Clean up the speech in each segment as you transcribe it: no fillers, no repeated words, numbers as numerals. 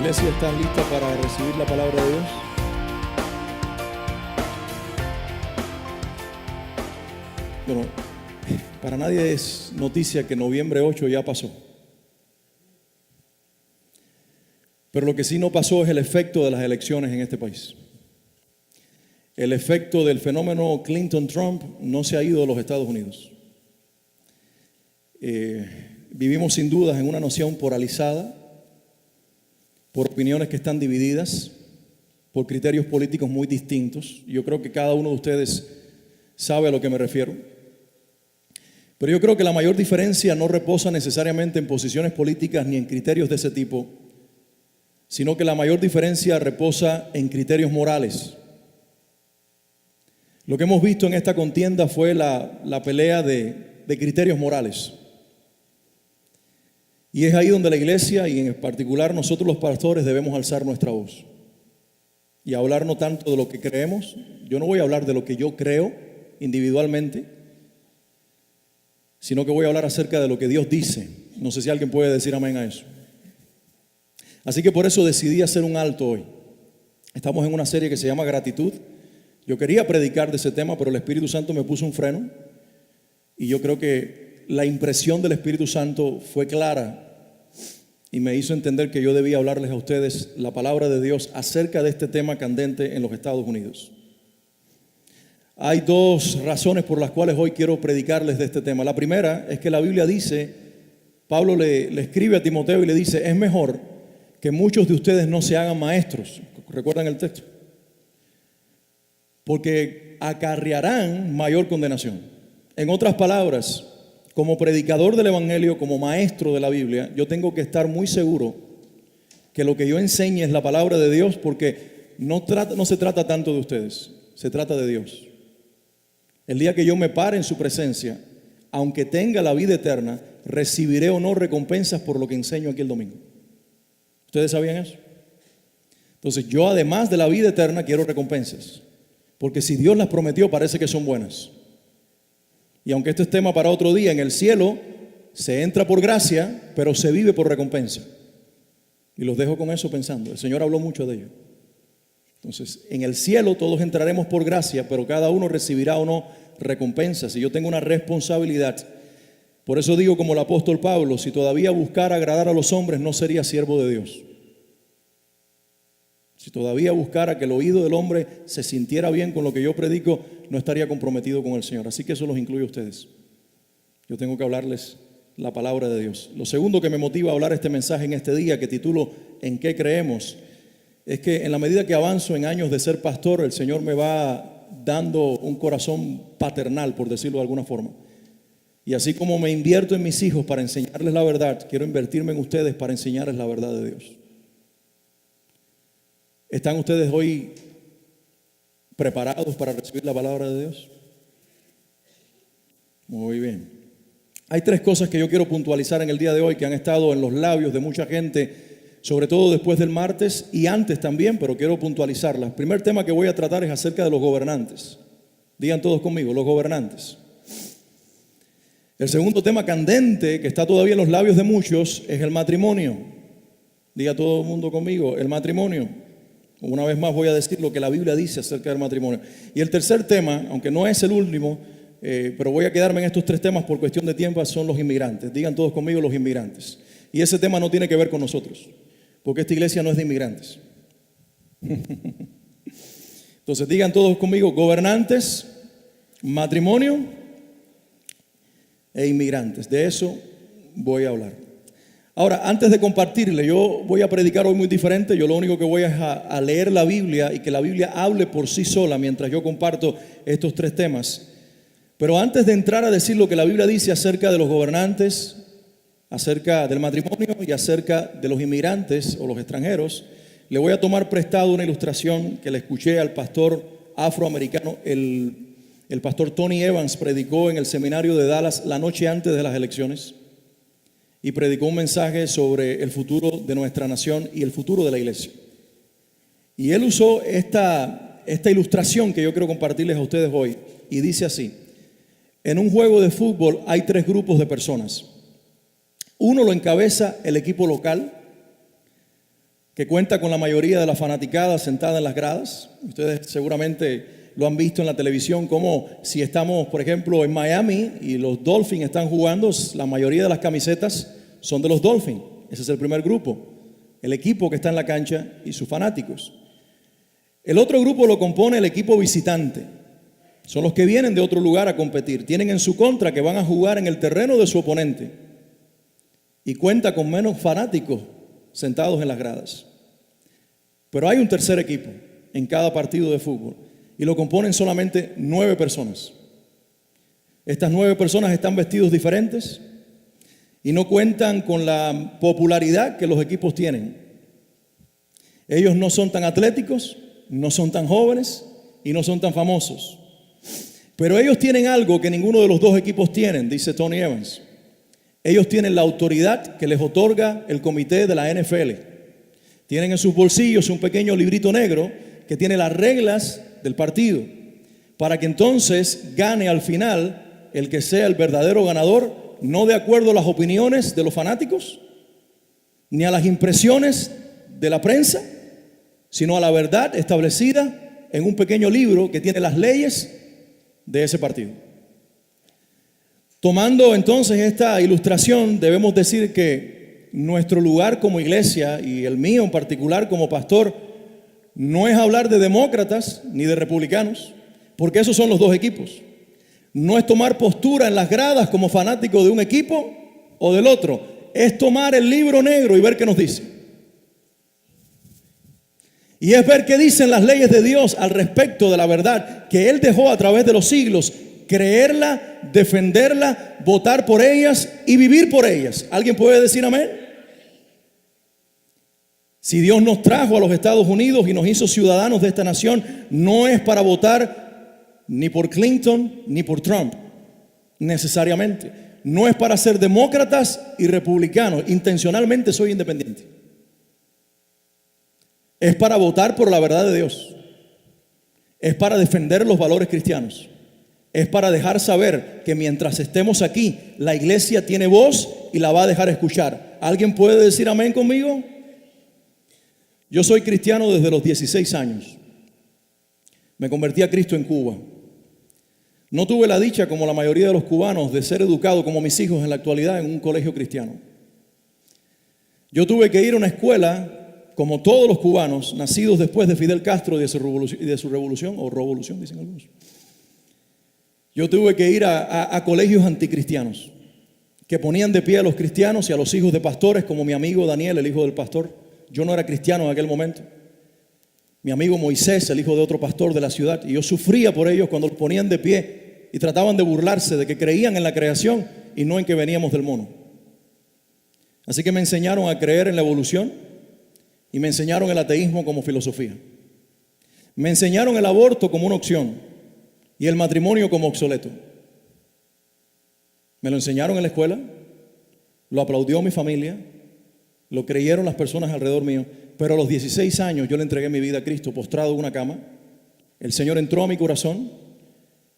Iglesia, ¿están listas para recibir la palabra de Dios? Bueno, para nadie es noticia que noviembre 8 ya pasó. Pero lo que sí no pasó es el efecto de las elecciones en este país. El efecto del fenómeno Clinton-Trump no se ha ido de los Estados Unidos. Vivimos sin dudas en una nación polarizada, por opiniones que están divididas, por criterios políticos muy distintos. Yo creo que cada uno de ustedes sabe a lo que me refiero. Pero yo creo que la mayor diferencia no reposa necesariamente en posiciones políticas ni en criterios de ese tipo, sino que la mayor diferencia reposa en criterios morales. Lo que hemos visto en esta contienda fue la pelea de criterios morales. Y es ahí donde la iglesia, y en particular nosotros los pastores, debemos alzar nuestra voz y hablar no tanto de lo que creemos. Yo no voy a hablar de lo que yo creo individualmente, sino que voy a hablar acerca de lo que Dios dice. No sé si alguien puede decir amén a eso. Así que por eso decidí hacer un alto hoy. Estamos en una serie que se llama Gratitud. Yo quería predicar de ese tema, pero el Espíritu Santo me puso un freno. Y yo creo que la impresión del Espíritu Santo fue clara y me hizo entender que yo debía hablarles a ustedes la palabra de Dios acerca de este tema candente en los Estados Unidos. Hay dos razones por las cuales hoy quiero predicarles de este tema. La primera es que la Biblia dice, Pablo le escribe a Timoteo y le dice, es mejor que muchos de ustedes no se hagan maestros. ¿Recuerdan el texto? Porque acarrearán mayor condenación. En otras palabras, como predicador del Evangelio, como maestro de la Biblia, yo tengo que estar muy seguro que lo que yo enseñe es la palabra de Dios, porque no se trata tanto de ustedes, se trata de Dios. El día que yo me pare en su presencia, aunque tenga la vida eterna, recibiré o no recompensas por lo que enseño aquí el domingo. ¿Ustedes sabían eso? Entonces yo, además de la vida eterna, quiero recompensas, porque si Dios las prometió, parece que son buenas. Y aunque este es tema para otro día, en el cielo se entra por gracia, pero se vive por recompensa. Y los dejo con eso pensando. El Señor habló mucho de ello. Entonces, en el cielo todos entraremos por gracia, pero cada uno recibirá o no recompensas. Y yo tengo una responsabilidad. Por eso digo, como el apóstol Pablo, si todavía buscara agradar a los hombres, no sería siervo de Dios. Si todavía buscara que el oído del hombre se sintiera bien con lo que yo predico, no estaría comprometido con el Señor. Así que eso los incluye a ustedes. Yo tengo que hablarles la palabra de Dios. Lo segundo que me motiva a hablar este mensaje en este día, que titulo ¿En qué creemos?, es que en la medida que avanzo en años de ser pastor, el Señor me va dando un corazón paternal, por decirlo de alguna forma. Y así como me invierto en mis hijos para enseñarles la verdad, quiero invertirme en ustedes para enseñarles la verdad de Dios. ¿Están ustedes hoy preparados para recibir la palabra de Dios? Muy bien. Hay tres cosas que yo quiero puntualizar en el día de hoy que han estado en los labios de mucha gente, sobre todo después del martes y antes también, pero quiero puntualizarlas. El primer tema que voy a tratar es acerca de los gobernantes. Digan todos conmigo, los gobernantes. El segundo tema candente que está todavía en los labios de muchos es el matrimonio. Diga todo el mundo conmigo, el matrimonio. Una vez más voy a decir lo que la Biblia dice acerca del matrimonio. Y el tercer tema, aunque no es el último, pero voy a quedarme en estos tres temas por cuestión de tiempo, son los inmigrantes. Digan todos conmigo, los inmigrantes. Y ese tema no tiene que ver con nosotros, porque esta iglesia no es de inmigrantes. Entonces digan todos conmigo, gobernantes, matrimonio e inmigrantes. De eso voy a hablar. Ahora, antes de compartirle, yo voy a predicar hoy muy diferente. Yo lo único que voy a leer la Biblia y que la Biblia hable por sí sola mientras yo comparto estos tres temas. Pero antes de entrar a decir lo que la Biblia dice acerca de los gobernantes, acerca del matrimonio y acerca de los inmigrantes o los extranjeros, le voy a tomar prestado una ilustración que le escuché al pastor afroamericano. El pastor Tony Evans predicó en el seminario de Dallas la noche antes de las elecciones. Y predicó un mensaje sobre el futuro de nuestra nación y el futuro de la iglesia. Y él usó esta ilustración que yo quiero compartirles a ustedes hoy. Y dice así: en un juego de fútbol hay tres grupos de personas. Uno lo encabeza el equipo local, que cuenta con la mayoría de la fanaticada sentada en las gradas. Ustedes seguramente lo han visto en la televisión, como si estamos, por ejemplo, en Miami y los Dolphins están jugando, la mayoría de las camisetas son de los Dolphins. Ese es el primer grupo, el equipo que está en la cancha y sus fanáticos. El otro grupo lo compone el equipo visitante. Son los que vienen de otro lugar a competir. Tienen en su contra que van a jugar en el terreno de su oponente y cuenta con menos fanáticos sentados en las gradas. Pero hay un tercer equipo en cada partido de fútbol y lo componen solamente 9 personas. Estas 9 personas están vestidos diferentes y no cuentan con la popularidad que los equipos tienen. Ellos no son tan atléticos, no son tan jóvenes y no son tan famosos. Pero ellos tienen algo que ninguno de los dos equipos tienen, dice Tony Evans. Ellos tienen la autoridad que les otorga el comité de la NFL. Tienen en sus bolsillos un pequeño librito negro que tiene las reglas del partido, para que entonces gane al final el que sea el verdadero ganador, no de acuerdo a las opiniones de los fanáticos, ni a las impresiones de la prensa, sino a la verdad establecida en un pequeño libro que tiene las leyes de ese partido. Tomando entonces esta ilustración, debemos decir que nuestro lugar como iglesia, y el mío en particular como pastor, no es hablar de demócratas ni de republicanos, porque esos son los dos equipos. No es tomar postura en las gradas como fanático de un equipo o del otro. Es tomar el libro negro y ver qué nos dice. Y es ver qué dicen las leyes de Dios al respecto de la verdad que Él dejó a través de los siglos. Creerla, defenderla, votar por ellas y vivir por ellas. ¿Alguien puede decir amén? Si Dios nos trajo a los Estados Unidos y nos hizo ciudadanos de esta nación, no es para votar ni por Clinton ni por Trump, necesariamente. No es para ser demócratas y republicanos. Intencionalmente soy independiente. Es para votar por la verdad de Dios. Es para defender los valores cristianos. Es para dejar saber que mientras estemos aquí, la iglesia tiene voz y la va a dejar escuchar. ¿Alguien puede decir amén conmigo? Yo soy cristiano desde los 16 años. Me convertí a Cristo en Cuba. No tuve la dicha, como la mayoría de los cubanos, de ser educado como mis hijos en la actualidad en un colegio cristiano. Yo tuve que ir a una escuela, como todos los cubanos, nacidos después de Fidel Castro y de su revolución, o revolución, dicen algunos. Yo tuve que ir a colegios anticristianos, que ponían de pie a los cristianos y a los hijos de pastores, como mi amigo Daniel, el hijo del pastor. Yo no era cristiano en aquel momento. Mi amigo Moisés, el hijo de otro pastor de la ciudad, y yo sufría por ellos cuando los ponían de pie y trataban de burlarse de que creían en la creación y no en que veníamos del mono. Así que me enseñaron a creer en la evolución y me enseñaron el ateísmo como filosofía. Me enseñaron el aborto como una opción y el matrimonio como obsoleto. Me lo enseñaron en la escuela, lo aplaudió mi familia, lo creyeron las personas alrededor mío, pero a los 16 años yo le entregué mi vida a Cristo postrado en una cama. El Señor entró a mi corazón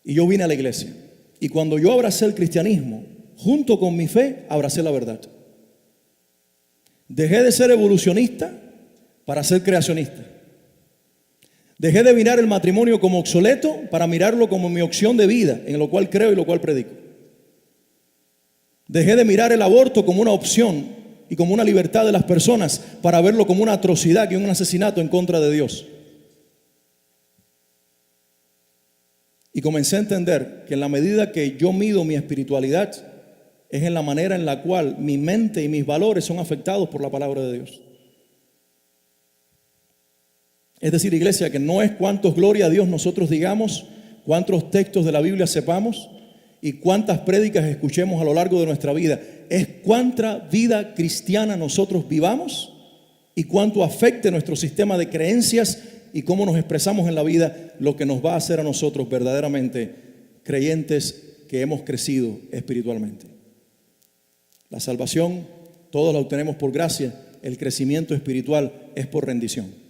y yo vine a la iglesia. Y cuando yo abracé el cristianismo, junto con mi fe, abracé la verdad. Dejé de ser evolucionista para ser creacionista. Dejé de mirar el matrimonio como obsoleto para mirarlo como mi opción de vida, en lo cual creo y lo cual predico. Dejé de mirar el aborto como una opción y como una libertad de las personas para verlo como una atrocidad y un asesinato en contra de Dios. Y comencé a entender que en la medida que yo mido mi espiritualidad es en la manera en la cual mi mente y mis valores son afectados por la palabra de Dios. Es decir, iglesia, que no es cuántos gloria a Dios nosotros digamos, cuántos textos de la Biblia sepamos y cuántas prédicas escuchemos a lo largo de nuestra vida. Es cuánta vida cristiana nosotros vivamos y cuánto afecte nuestro sistema de creencias y cómo nos expresamos en la vida, lo que nos va a hacer a nosotros verdaderamente creyentes que hemos crecido espiritualmente. La salvación, todos la obtenemos por gracia. El crecimiento espiritual es por rendición.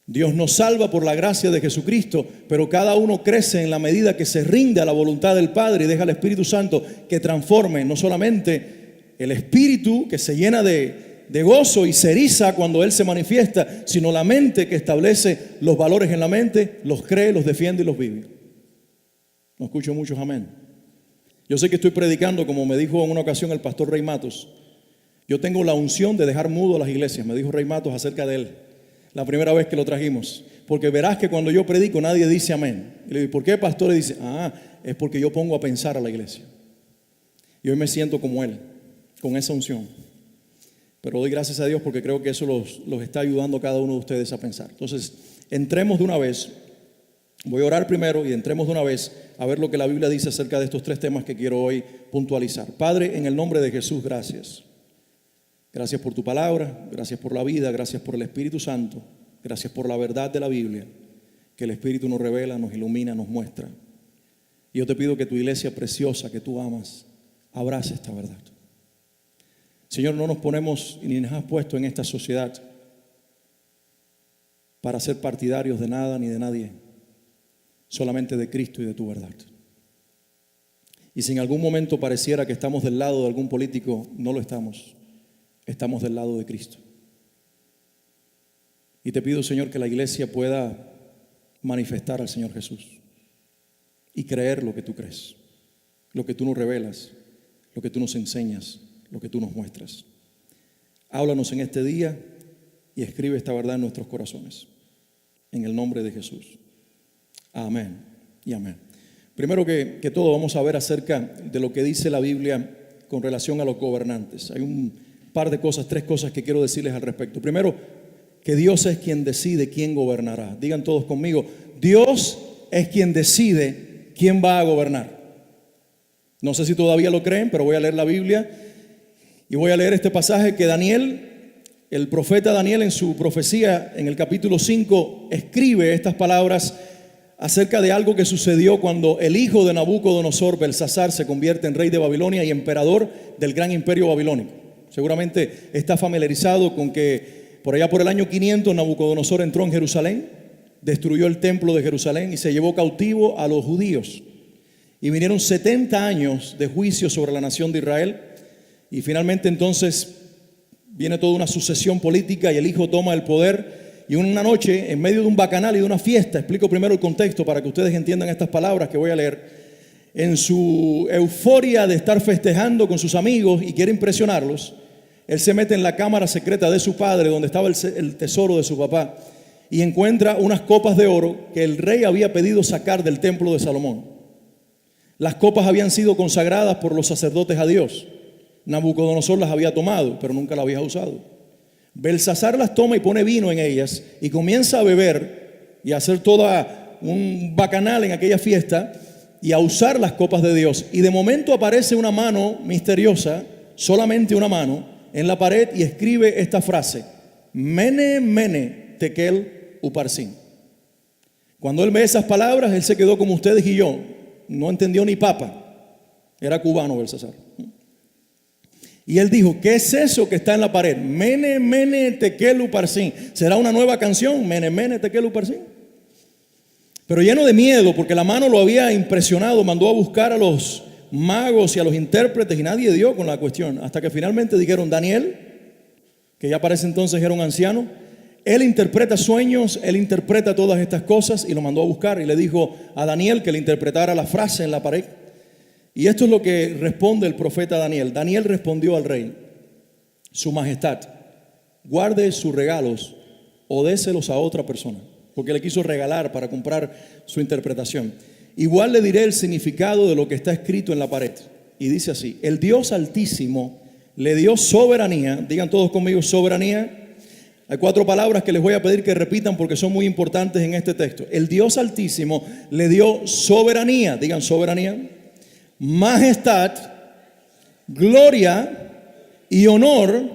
Dios nos salva por la gracia de Jesucristo, pero cada uno crece en la medida que se rinde a la voluntad del Padre y deja al Espíritu Santo que transforme no solamente el espíritu, que se llena de de gozo y se eriza cuando Él se manifiesta, sino la mente que establece los valores en la mente, los cree, los defiende y los vive. No escucho muchos amén. Yo sé que estoy predicando, como me dijo en una ocasión el pastor Rey Matos. Yo tengo la unción de dejar mudo a las iglesias, me dijo Rey Matos acerca de él, la primera vez que lo trajimos. Porque verás que cuando yo predico nadie dice amén. Y le digo, ¿por qué, pastor? Y dice, es porque yo pongo a pensar a la iglesia. Y hoy me siento como él, con esa unción. Pero doy gracias a Dios porque creo que eso los está ayudando a cada uno de ustedes a pensar. Entonces, entremos de una vez. Voy a orar primero y entremos de una vez a ver lo que la Biblia dice acerca de estos tres temas que quiero hoy puntualizar. Padre, en el nombre de Jesús, gracias. Gracias por tu palabra, gracias por la vida, gracias por el Espíritu Santo, gracias por la verdad de la Biblia, que el Espíritu nos revela, nos ilumina, nos muestra. Y yo te pido que tu iglesia preciosa, que tú amas, abrace esta verdad. Señor, no nos ponemos ni nos has puesto en esta sociedad para ser partidarios de nada ni de nadie, solamente de Cristo y de tu verdad. Y si en algún momento pareciera que estamos del lado de algún político, no lo estamos. Estamos del lado de Cristo. Y te pido, Señor, que la iglesia pueda manifestar al Señor Jesús y creer lo que tú crees, lo que tú nos revelas, lo que tú nos enseñas, lo que tú nos muestras. Háblanos en este día y escribe esta verdad en nuestros corazones. En el nombre de Jesús. Amén y amén. Primero que todo vamos a ver acerca de lo que dice la Biblia con relación a los gobernantes. Hay un par de cosas, tres cosas que quiero decirles al respecto. Primero, que Dios es quien decide quién gobernará. Digan todos conmigo, Dios es quien decide quién va a gobernar. No sé si todavía lo creen, pero voy a leer la Biblia y voy a leer este pasaje que Daniel, el profeta Daniel en su profecía en el capítulo 5 escribe estas palabras acerca de algo que sucedió cuando el hijo de Nabucodonosor, Belsasar, se convierte en rey de Babilonia y emperador del gran imperio babilónico. Seguramente está familiarizado con que por allá por el año 500 Nabucodonosor entró en Jerusalén, destruyó el templo de Jerusalén y se llevó cautivo a los judíos. Y vinieron 70 años de juicio sobre la nación de Israel y finalmente entonces viene toda una sucesión política y el hijo toma el poder. Y una noche, en medio de un bacanal y de una fiesta, explico primero el contexto para que ustedes entiendan estas palabras que voy a leer. En su euforia de estar festejando con sus amigos y quiere impresionarlos, él se mete en la cámara secreta de su padre, donde estaba el tesoro de su papá, y encuentra unas copas de oro que el rey había pedido sacar del templo de Salomón. Las copas habían sido consagradas por los sacerdotes a Dios. Nabucodonosor las había tomado, pero nunca las había usado. Belsasar las toma y pone vino en ellas y comienza a beber y a hacer toda un bacanal en aquella fiesta y a usar las copas de Dios. Y de momento aparece una mano misteriosa, solamente una mano, en la pared y escribe esta frase: Mene, mene, tekel, uparsin. Cuando él ve esas palabras, él se quedó como ustedes y yo. No entendió ni papa. Era cubano Belsasar. Y él dijo, ¿qué es eso que está en la pared? Mene, mene, tekel, uparsin. ¿Será una nueva canción? Mene, mene, tekel, uparsin. Pero lleno de miedo, porque la mano lo había impresionado, mandó a buscar a los magos y a los intérpretes y nadie dio con la cuestión. Hasta que finalmente dijeron, Daniel, que ya para ese entonces era un anciano, él interpreta sueños, él interpreta todas estas cosas y lo mandó a buscar y le dijo a Daniel que le interpretara la frase en la pared. Y esto es lo que responde el profeta Daniel. Daniel respondió al rey: Su majestad, guarde sus regalos o déselos a otra persona, porque le quiso regalar para comprar su interpretación. Igual le diré el significado de lo que está escrito en la pared. Y dice así: el Dios Altísimo le dio soberanía. Digan todos conmigo, soberanía. Hay 4 palabras que les voy a pedir que repitan porque son muy importantes en este texto. El Dios Altísimo le dio soberanía. Digan soberanía. Majestad, gloria y honor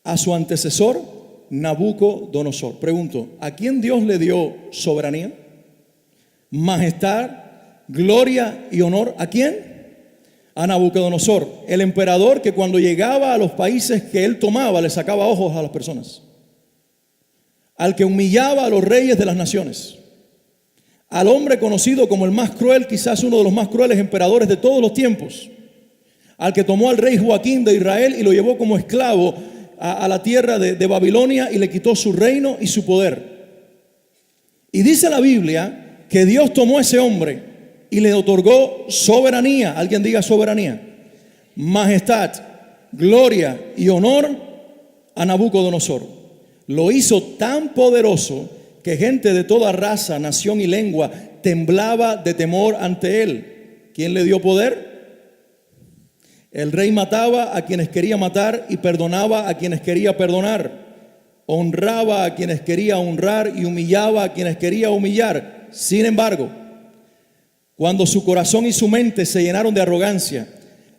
a su antecesor Nabucodonosor. Pregunto, ¿a quién Dios le dio soberanía? Majestad, gloria y honor, ¿a quién? A Nabucodonosor, el emperador que cuando llegaba a los países que él tomaba le sacaba ojos a las personas, al que humillaba a los reyes de las naciones, al hombre conocido como el más cruel, quizás uno de los más crueles emperadores de todos los tiempos, al que tomó al rey Joaquín de Israel y lo llevó como esclavo a la tierra de Babilonia y le quitó su reino y su poder. Y dice la Biblia que Dios tomó a ese hombre y le otorgó soberanía. Alguien diga soberanía. Majestad, gloria y honor a Nabucodonosor. Lo hizo tan poderoso que gente de toda raza, nación y lengua temblaba de temor ante él. ¿Quién le dio poder? El rey mataba a quienes quería matar y perdonaba a quienes quería perdonar. Honraba a quienes quería honrar y humillaba a quienes quería humillar. Sin embargo, cuando su corazón y su mente se llenaron de arrogancia,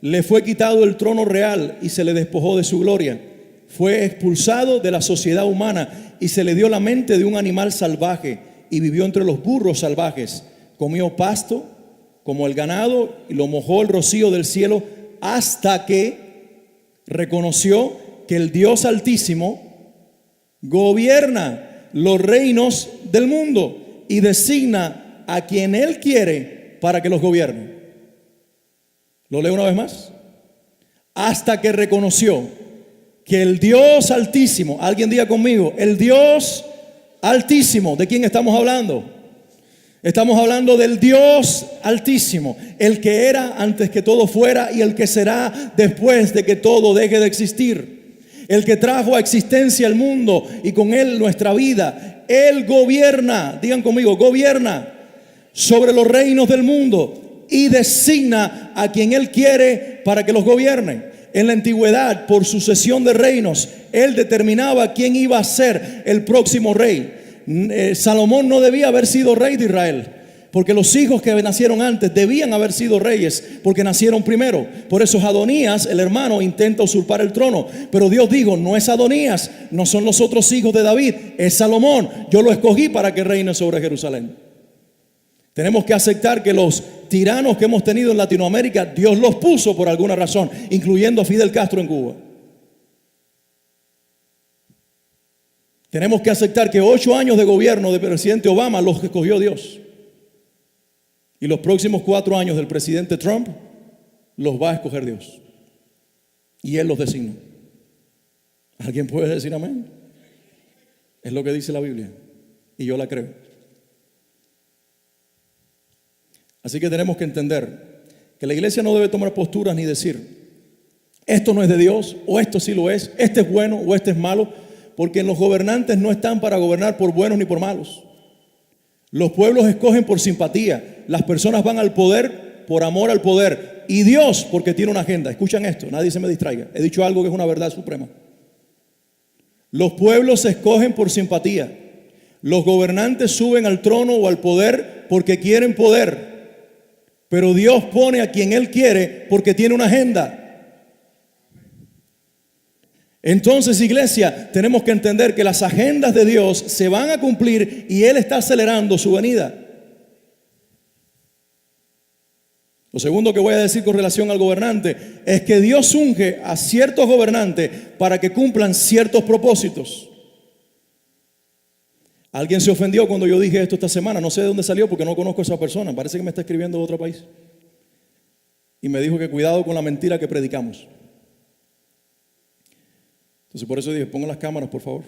le fue quitado el trono real y se le despojó de su gloria. Fue expulsado de la sociedad humana y se le dio la mente de un animal salvaje y vivió entre los burros salvajes. Comió pasto como el ganado y lo mojó el rocío del cielo hasta que reconoció que el Dios Altísimo gobierna los reinos del mundo y designa a quien Él quiere para que los gobierne. Lo leo una vez más. Hasta que reconoció que el Dios Altísimo, alguien diga conmigo, el Dios Altísimo, ¿de quién estamos hablando? Estamos hablando del Dios Altísimo, el que era antes que todo fuera y el que será después de que todo deje de existir. El que trajo a existencia el mundo y con él nuestra vida. Él gobierna, digan conmigo, gobierna sobre los reinos del mundo y designa a quien él quiere para que los gobierne. En la antigüedad, por sucesión de reinos, él determinaba quién iba a ser el próximo rey. Salomón no debía haber sido rey de Israel, porque los hijos que nacieron antes debían haber sido reyes, porque nacieron primero. Por eso Adonías, el hermano, intenta usurpar el trono. Pero Dios dijo, no es Adonías, no son los otros hijos de David, es Salomón. Yo lo escogí para que reine sobre Jerusalén. Tenemos que aceptar que los tiranos que hemos tenido en Latinoamérica, Dios los puso por alguna razón, incluyendo a Fidel Castro en Cuba. Tenemos que aceptar que 8 años de gobierno del presidente Obama los escogió Dios. Y los próximos 4 años del presidente Trump los va a escoger Dios. Y Él los designó. ¿Alguien puede decir amén? Es lo que dice la Biblia. Y yo la creo. Así que tenemos que entender que la iglesia no debe tomar posturas ni decir, esto no es de Dios, o esto sí lo es, este es bueno o este es malo, porque los gobernantes no están para gobernar por buenos ni por malos. Los pueblos escogen por simpatía, las personas van al poder por amor al poder, y Dios porque tiene una agenda. Escuchan esto, nadie se me distraiga, he dicho algo que es una verdad suprema. Los pueblos se escogen por simpatía, los gobernantes suben al trono o al poder porque quieren poder. Pero Dios pone a quien Él quiere porque tiene una agenda. Entonces, iglesia, tenemos que entender que las agendas de Dios se van a cumplir y Él está acelerando su venida. Lo segundo que voy a decir con relación al gobernante es que Dios unge a ciertos gobernantes para que cumplan ciertos propósitos. Alguien se ofendió cuando yo dije esto esta semana. No sé de dónde salió porque no conozco a esa persona. Parece que me está escribiendo de otro país. Y me dijo que cuidado con la mentira que predicamos. Entonces por eso dije, pongan las cámaras por favor.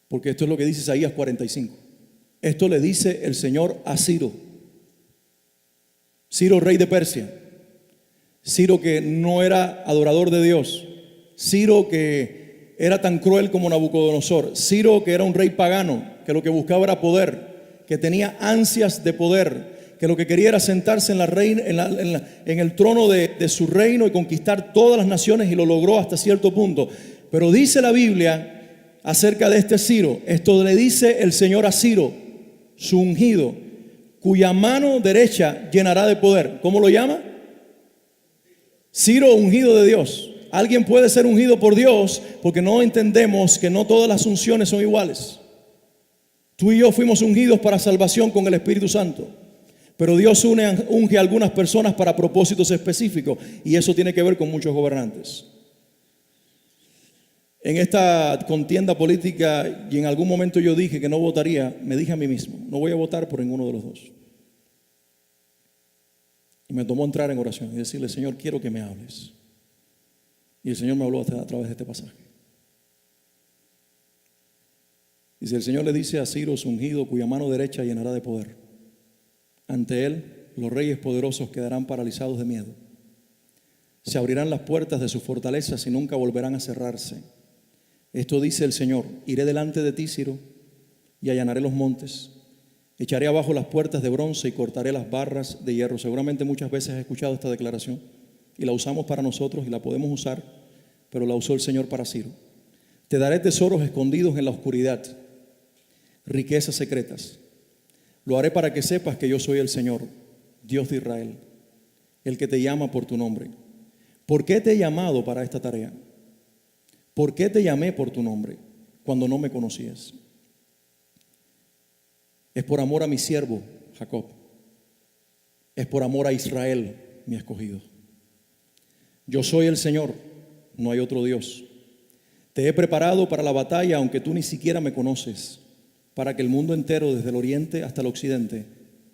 Porque esto es lo que dice Isaías 45. Esto le dice el Señor a Ciro. Ciro, rey de Persia. Ciro que no era adorador de Dios. Ciro que era tan cruel como Nabucodonosor. Ciro que era un rey pagano, que lo que buscaba era poder, que tenía ansias de poder, que lo que quería era sentarse en el trono de su reino y conquistar todas las naciones, y lo logró hasta cierto punto. Pero dice la Biblia acerca de este Ciro, esto le dice el Señor a Ciro, su ungido, cuya mano derecha llenará de poder. ¿Cómo lo llama? Ciro, ungido de Dios. Alguien puede ser ungido por Dios porque no entendemos que no todas las unciones son iguales. Tú y yo fuimos ungidos para salvación con el Espíritu Santo, pero Dios unge a algunas personas para propósitos específicos, y eso tiene que ver con muchos gobernantes. En esta contienda política, y en algún momento yo dije que no votaría, me dije a mí mismo, no voy a votar por ninguno de los dos. Y me tomó entrar en oración y decirle, Señor, quiero que me hables. Y el Señor me habló a través de este pasaje. Dice, el Señor le dice a Ciro, su ungido, cuya mano derecha llenará de poder. Ante él, los reyes poderosos quedarán paralizados de miedo. Se abrirán las puertas de sus fortalezas y nunca volverán a cerrarse. Esto dice el Señor: iré delante de ti, Ciro, y allanaré los montes. Echaré abajo las puertas de bronce y cortaré las barras de hierro. Seguramente muchas veces has escuchado esta declaración y la usamos para nosotros y la podemos usar, pero la usó el Señor para Ciro. Te daré tesoros escondidos en la oscuridad, riquezas secretas. Lo haré para que sepas que yo soy el Señor, Dios de Israel, el que te llama por tu nombre. ¿Por qué te he llamado para esta tarea? ¿Por qué te llamé por tu nombre cuando no me conocías? Es por amor a mi siervo Jacob. Es por amor a Israel, mi escogido. Yo soy el Señor, no hay otro Dios. Te he preparado para la batalla, aunque tú ni siquiera me conoces, para que el mundo entero, desde el oriente hasta el occidente,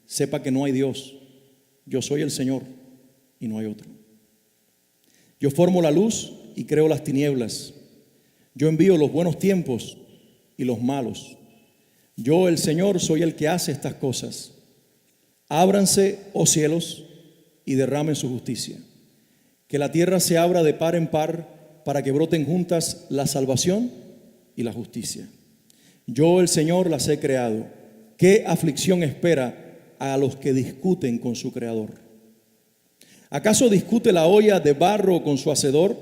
sepa que no hay Dios. Yo soy el Señor y no hay otro. Yo formo la luz y creo las tinieblas. Yo envío los buenos tiempos y los malos. Yo, el Señor, soy el que hace estas cosas. Ábranse, oh cielos, y derramen su justicia. Que la tierra se abra de par en par para que broten juntas la salvación y la justicia. Yo, el Señor, las he creado. ¿Qué aflicción espera a los que discuten con su Creador? ¿Acaso discute la olla de barro con su hacedor?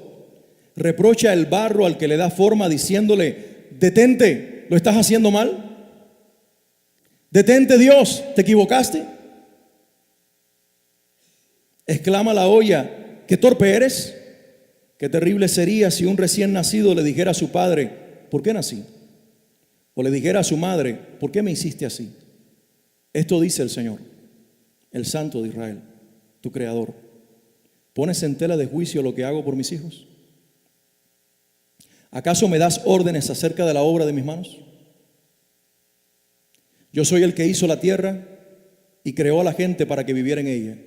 ¿Reprocha el barro al que le da forma diciéndole: detente, lo estás haciendo mal? Detente, Dios, ¿te equivocaste? Exclama la olla: qué torpe eres. Qué terrible sería si un recién nacido le dijera a su padre: ¿por qué nací? O le dijera a su madre: ¿por qué me hiciste así? Esto dice el Señor, el Santo de Israel, tu Creador. ¿Pones en tela de juicio lo que hago por mis hijos? ¿Acaso me das órdenes acerca de la obra de mis manos? Yo soy el que hizo la tierra y creó a la gente para que viviera en ella.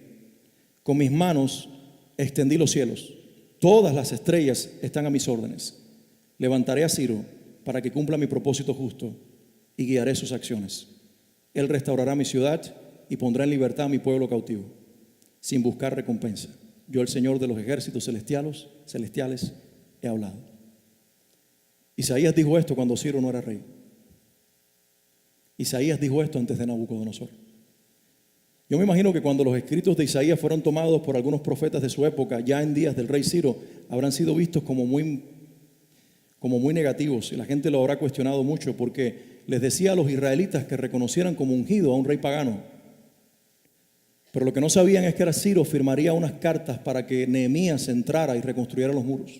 Con mis manos extendí los cielos. Todas las estrellas están a mis órdenes. Levantaré a Ciro para que cumpla mi propósito justo y guiaré sus acciones. Él restaurará mi ciudad y pondrá en libertad a mi pueblo cautivo, sin buscar recompensa. Yo, el Señor de los ejércitos celestiales, he hablado. Isaías dijo esto cuando Ciro no era rey. Isaías dijo esto antes de Nabucodonosor. Yo me imagino que cuando los escritos de Isaías fueron tomados por algunos profetas de su época, ya en días del rey Ciro, habrán sido vistos como muy negativos, y la gente lo habrá cuestionado mucho, porque les decía a los israelitas que reconocieran como ungido a un rey pagano. Pero lo que no sabían es que era Ciro firmaría unas cartas para que Nehemías entrara y reconstruyera los muros.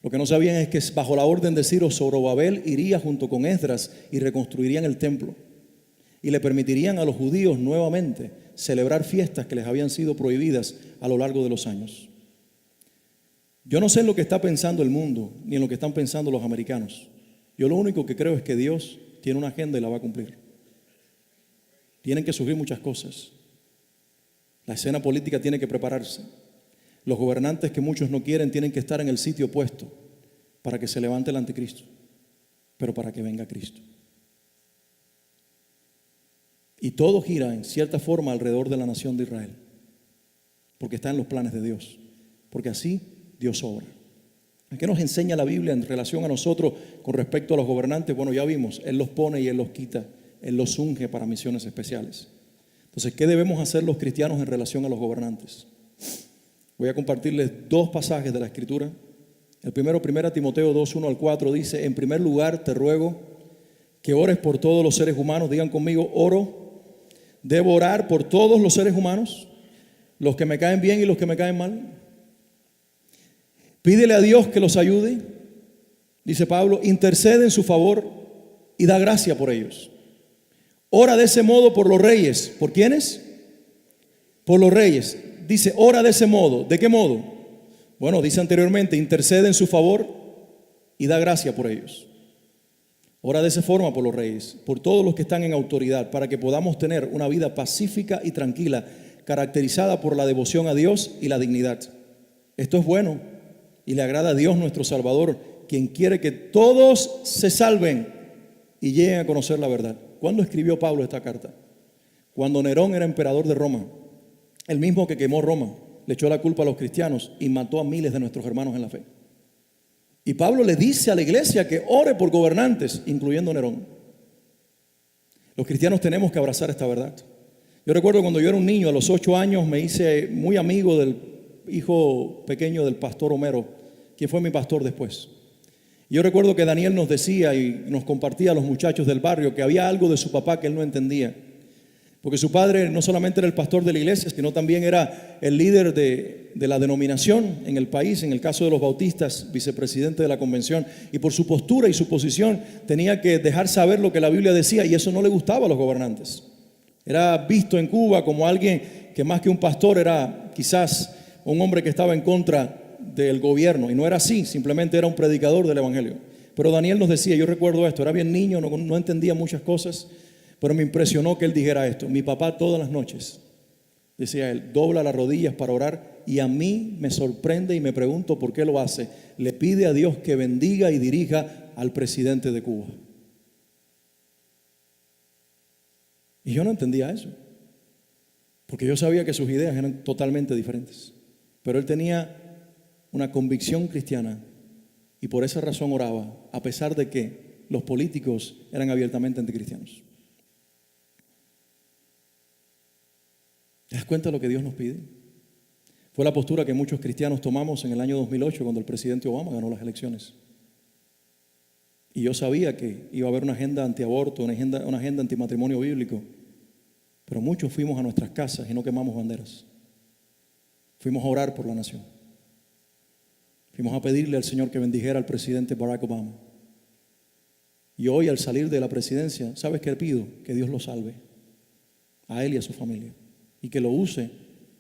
Lo que no sabían es que bajo la orden de Ciro, Zorobabel iría junto con Esdras y reconstruirían el templo. Y le permitirían a los judíos nuevamente celebrar fiestas que les habían sido prohibidas a lo largo de los años. Yo no sé en lo que está pensando el mundo, ni en lo que están pensando los americanos. Yo lo único que creo es que Dios tiene una agenda y la va a cumplir. Tienen que surgir muchas cosas. La escena política tiene que prepararse. Los gobernantes que muchos no quieren tienen que estar en el sitio opuesto para que se levante el anticristo, pero para que venga Cristo. Y todo gira en cierta forma alrededor de la nación de Israel, porque está en los planes de Dios, porque así Dios obra. ¿Qué nos enseña la Biblia en relación a nosotros con respecto a los gobernantes? Bueno, ya vimos, Él los pone y Él los quita, Él los unge para misiones especiales. Entonces, ¿qué debemos hacer los cristianos en relación a los gobernantes? Voy a compartirles dos pasajes de la Escritura. El primero, 1 Timoteo 2, 1 al 4, dice: en primer lugar, te ruego que ores por todos los seres humanos. Digan conmigo: oro. Debo orar por todos los seres humanos, los que me caen bien y los que me caen mal. Pídele a Dios que los ayude, dice Pablo, intercede en su favor y da gracia por ellos. Ora de ese modo por los reyes. ¿Por quiénes? Por los reyes. Dice, ora de ese modo. ¿De qué modo? Bueno, dice anteriormente, intercede en su favor y da gracia por ellos. Ora de esa forma por los reyes, por todos los que están en autoridad, para que podamos tener una vida pacífica y tranquila, caracterizada por la devoción a Dios y la dignidad. Esto es bueno, y le agrada a Dios nuestro Salvador, quien quiere que todos se salven y lleguen a conocer la verdad. ¿Cuándo escribió Pablo esta carta? Cuando Nerón era emperador de Roma, el mismo que quemó Roma, le echó la culpa a los cristianos y mató a miles de nuestros hermanos en la fe. Y Pablo le dice a la iglesia que ore por gobernantes, incluyendo Nerón. Los cristianos tenemos que abrazar esta verdad. Yo recuerdo cuando yo era un niño, a los 8 años, me hice muy amigo del hijo pequeño del pastor Homero, quien fue mi pastor después. Yo recuerdo que Daniel nos decía y nos compartía a los muchachos del barrio que había algo de su papá que él no entendía. Porque su padre no solamente era el pastor de la iglesia, sino también era el líder de la denominación en el país, en el caso de los bautistas, vicepresidente de la convención. Y por su postura y su posición tenía que dejar saber lo que la Biblia decía, y eso no le gustaba a los gobernantes. Era visto en Cuba como alguien que más que un pastor era quizás un hombre que estaba en contra del gobierno, y no era así, simplemente era un predicador del evangelio. Pero Daniel nos decía, yo recuerdo esto, era bien niño, no entendía muchas cosas, pero me impresionó que él dijera esto: mi papá todas las noches, decía él, dobla las rodillas para orar, y a mí me sorprende y me pregunto por qué lo hace. Le pide a Dios que bendiga y dirija al presidente de Cuba. Y yo no entendía eso, porque yo sabía que sus ideas eran totalmente diferentes. Pero él tenía una convicción cristiana y por esa razón oraba, a pesar de que los políticos eran abiertamente anticristianos. ¿Te das cuenta de lo que Dios nos pide? Fue la postura que muchos cristianos tomamos en el año 2008 cuando el presidente Obama ganó las elecciones. Y yo sabía que iba a haber una agenda antiaborto, una agenda antimatrimonio bíblico. Pero muchos fuimos a nuestras casas y no quemamos banderas. Fuimos a orar por la nación. Fuimos a pedirle al Señor que bendijera al presidente Barack Obama. Y hoy, al salir de la presidencia, ¿sabes qué pido? Que Dios lo salve, a él y a su familia, y que lo use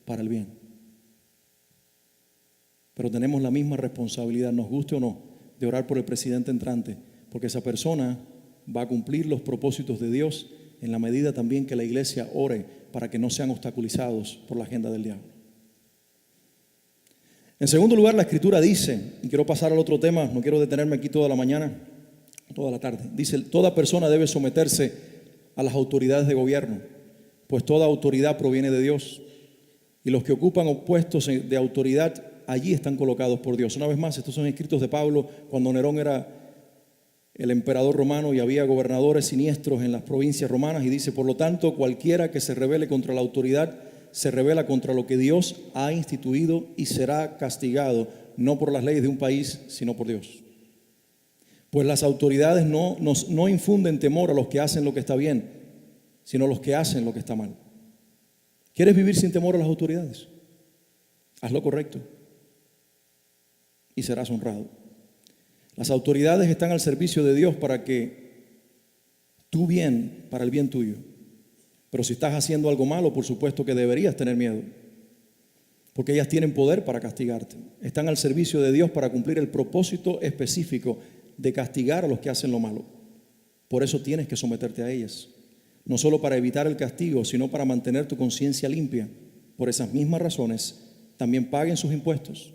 para el bien. Pero tenemos la misma responsabilidad, nos guste o no, de orar por el presidente entrante, porque esa persona va a cumplir los propósitos de Dios en la medida también que la iglesia ore para que no sean obstaculizados por la agenda del diablo. En segundo lugar, la Escritura dice, y quiero pasar al otro tema, no quiero detenerme aquí toda la mañana, toda la tarde. Dice, toda persona debe someterse a las autoridades de gobierno, pues toda autoridad proviene de Dios, y los que ocupan puestos de autoridad allí están colocados por Dios. Una vez más, estos son escritos de Pablo cuando Nerón era el emperador romano y había gobernadores siniestros en las provincias romanas, y dice, por lo tanto, cualquiera que se rebele contra la autoridad se rebela contra lo que Dios ha instituido y será castigado, no por las leyes de un país, sino por Dios. Pues las autoridades no infunden temor a los que hacen lo que está bien, sino a los que hacen lo que está mal. ¿Quieres vivir sin temor a las autoridades? Haz lo correcto y serás honrado. Las autoridades están al servicio de Dios para el bien tuyo. Pero si estás haciendo algo malo, por supuesto que deberías tener miedo, porque ellas tienen poder para castigarte. Están al servicio de Dios para cumplir el propósito específico de castigar a los que hacen lo malo. Por eso tienes que someterte a ellas, no solo para evitar el castigo, sino para mantener tu conciencia limpia. Por esas mismas razones, también paguen sus impuestos.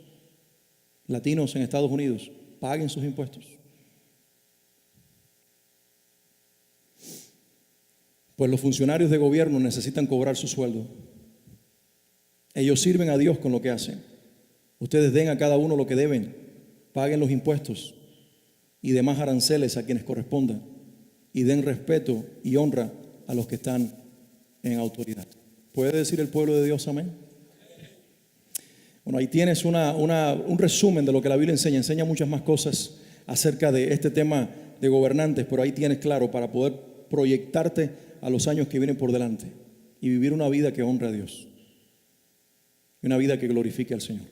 Latinos en Estados Unidos, paguen sus impuestos. Pues los funcionarios de gobierno necesitan cobrar su sueldo. Ellos sirven a Dios con lo que hacen. Ustedes den a cada uno lo que deben, paguen los impuestos y demás aranceles a quienes correspondan, y den respeto y honra a los que están en autoridad. ¿Puede decir el pueblo de Dios amén? Bueno, ahí tienes un resumen de lo que la Biblia enseña. Enseña muchas más cosas acerca de este tema de gobernantes, pero ahí tienes claro para poder proyectarte a los años que vienen por delante y vivir una vida que honre a Dios y una vida que glorifique al Señor.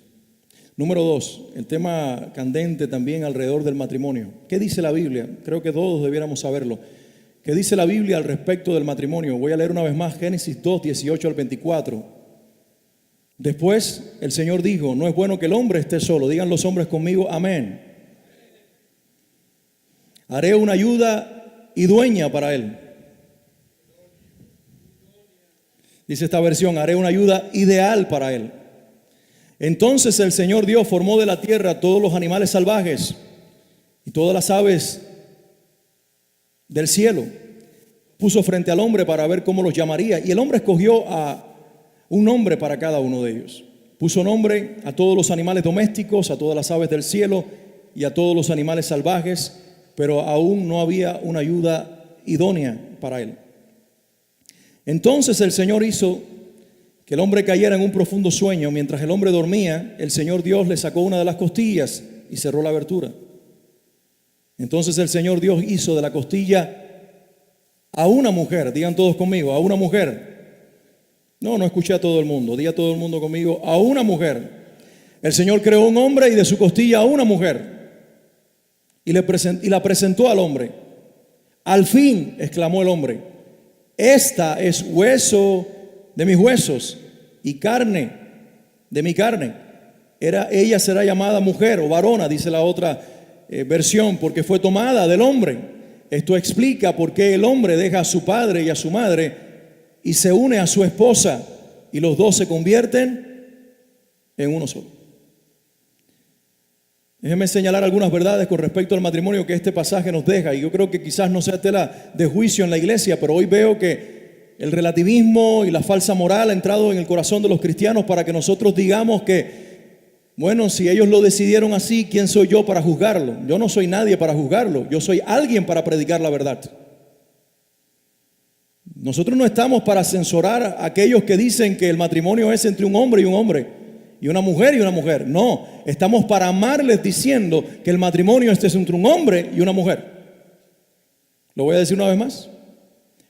Número 2, el tema candente también alrededor del matrimonio. ¿Qué dice la Biblia? Creo que todos debiéramos saberlo. ¿Qué dice la Biblia al respecto del matrimonio? Voy a leer una vez más Génesis 2, 18 al 24. Después el Señor dijo, no es bueno que el hombre esté solo. Digan los hombres conmigo, amén. Haré una ayuda idónea para él. Dice esta versión, haré una ayuda ideal para él. Entonces el Señor Dios formó de la tierra todos los animales salvajes y todas las aves del cielo. Puso frente al hombre para ver cómo los llamaría. Y el hombre escogió a un nombre para cada uno de ellos. Puso nombre a todos los animales domésticos, a todas las aves del cielo y a todos los animales salvajes, pero aún no había una ayuda idónea para él. Entonces el Señor hizo que el hombre cayera en un profundo sueño. Mientras el hombre dormía, el Señor Dios le sacó una de las costillas y cerró la abertura. Entonces el Señor Dios hizo de la costilla a una mujer. Digan todos conmigo, a una mujer. No escuché a todo el mundo. Diga todo el mundo conmigo, a una mujer. El Señor creó un hombre y de su costilla a una mujer. Y la presentó al hombre. Al fin, exclamó el hombre, esta es hueso de mis huesos y carne de mi carne. Ella será llamada mujer o varona, dice la otra versión, porque fue tomada del hombre. Esto explica por qué el hombre deja a su padre y a su madre y se une a su esposa y los dos se convierten en uno solo. Déjenme señalar algunas verdades con respecto al matrimonio que este pasaje nos deja, y yo creo que quizás no sea tela de juicio en la iglesia, pero hoy veo que el relativismo y la falsa moral ha entrado en el corazón de los cristianos para que nosotros digamos que, bueno, si ellos lo decidieron así, ¿quién soy yo para juzgarlo? Yo no soy nadie para juzgarlo, yo soy alguien para predicar la verdad. Nosotros no estamos para censurar a aquellos que dicen que el matrimonio es entre un hombre y un hombre, y una mujer y una mujer. No, estamos para amarles diciendo que el matrimonio es entre un hombre y una mujer. Lo voy a decir una vez más.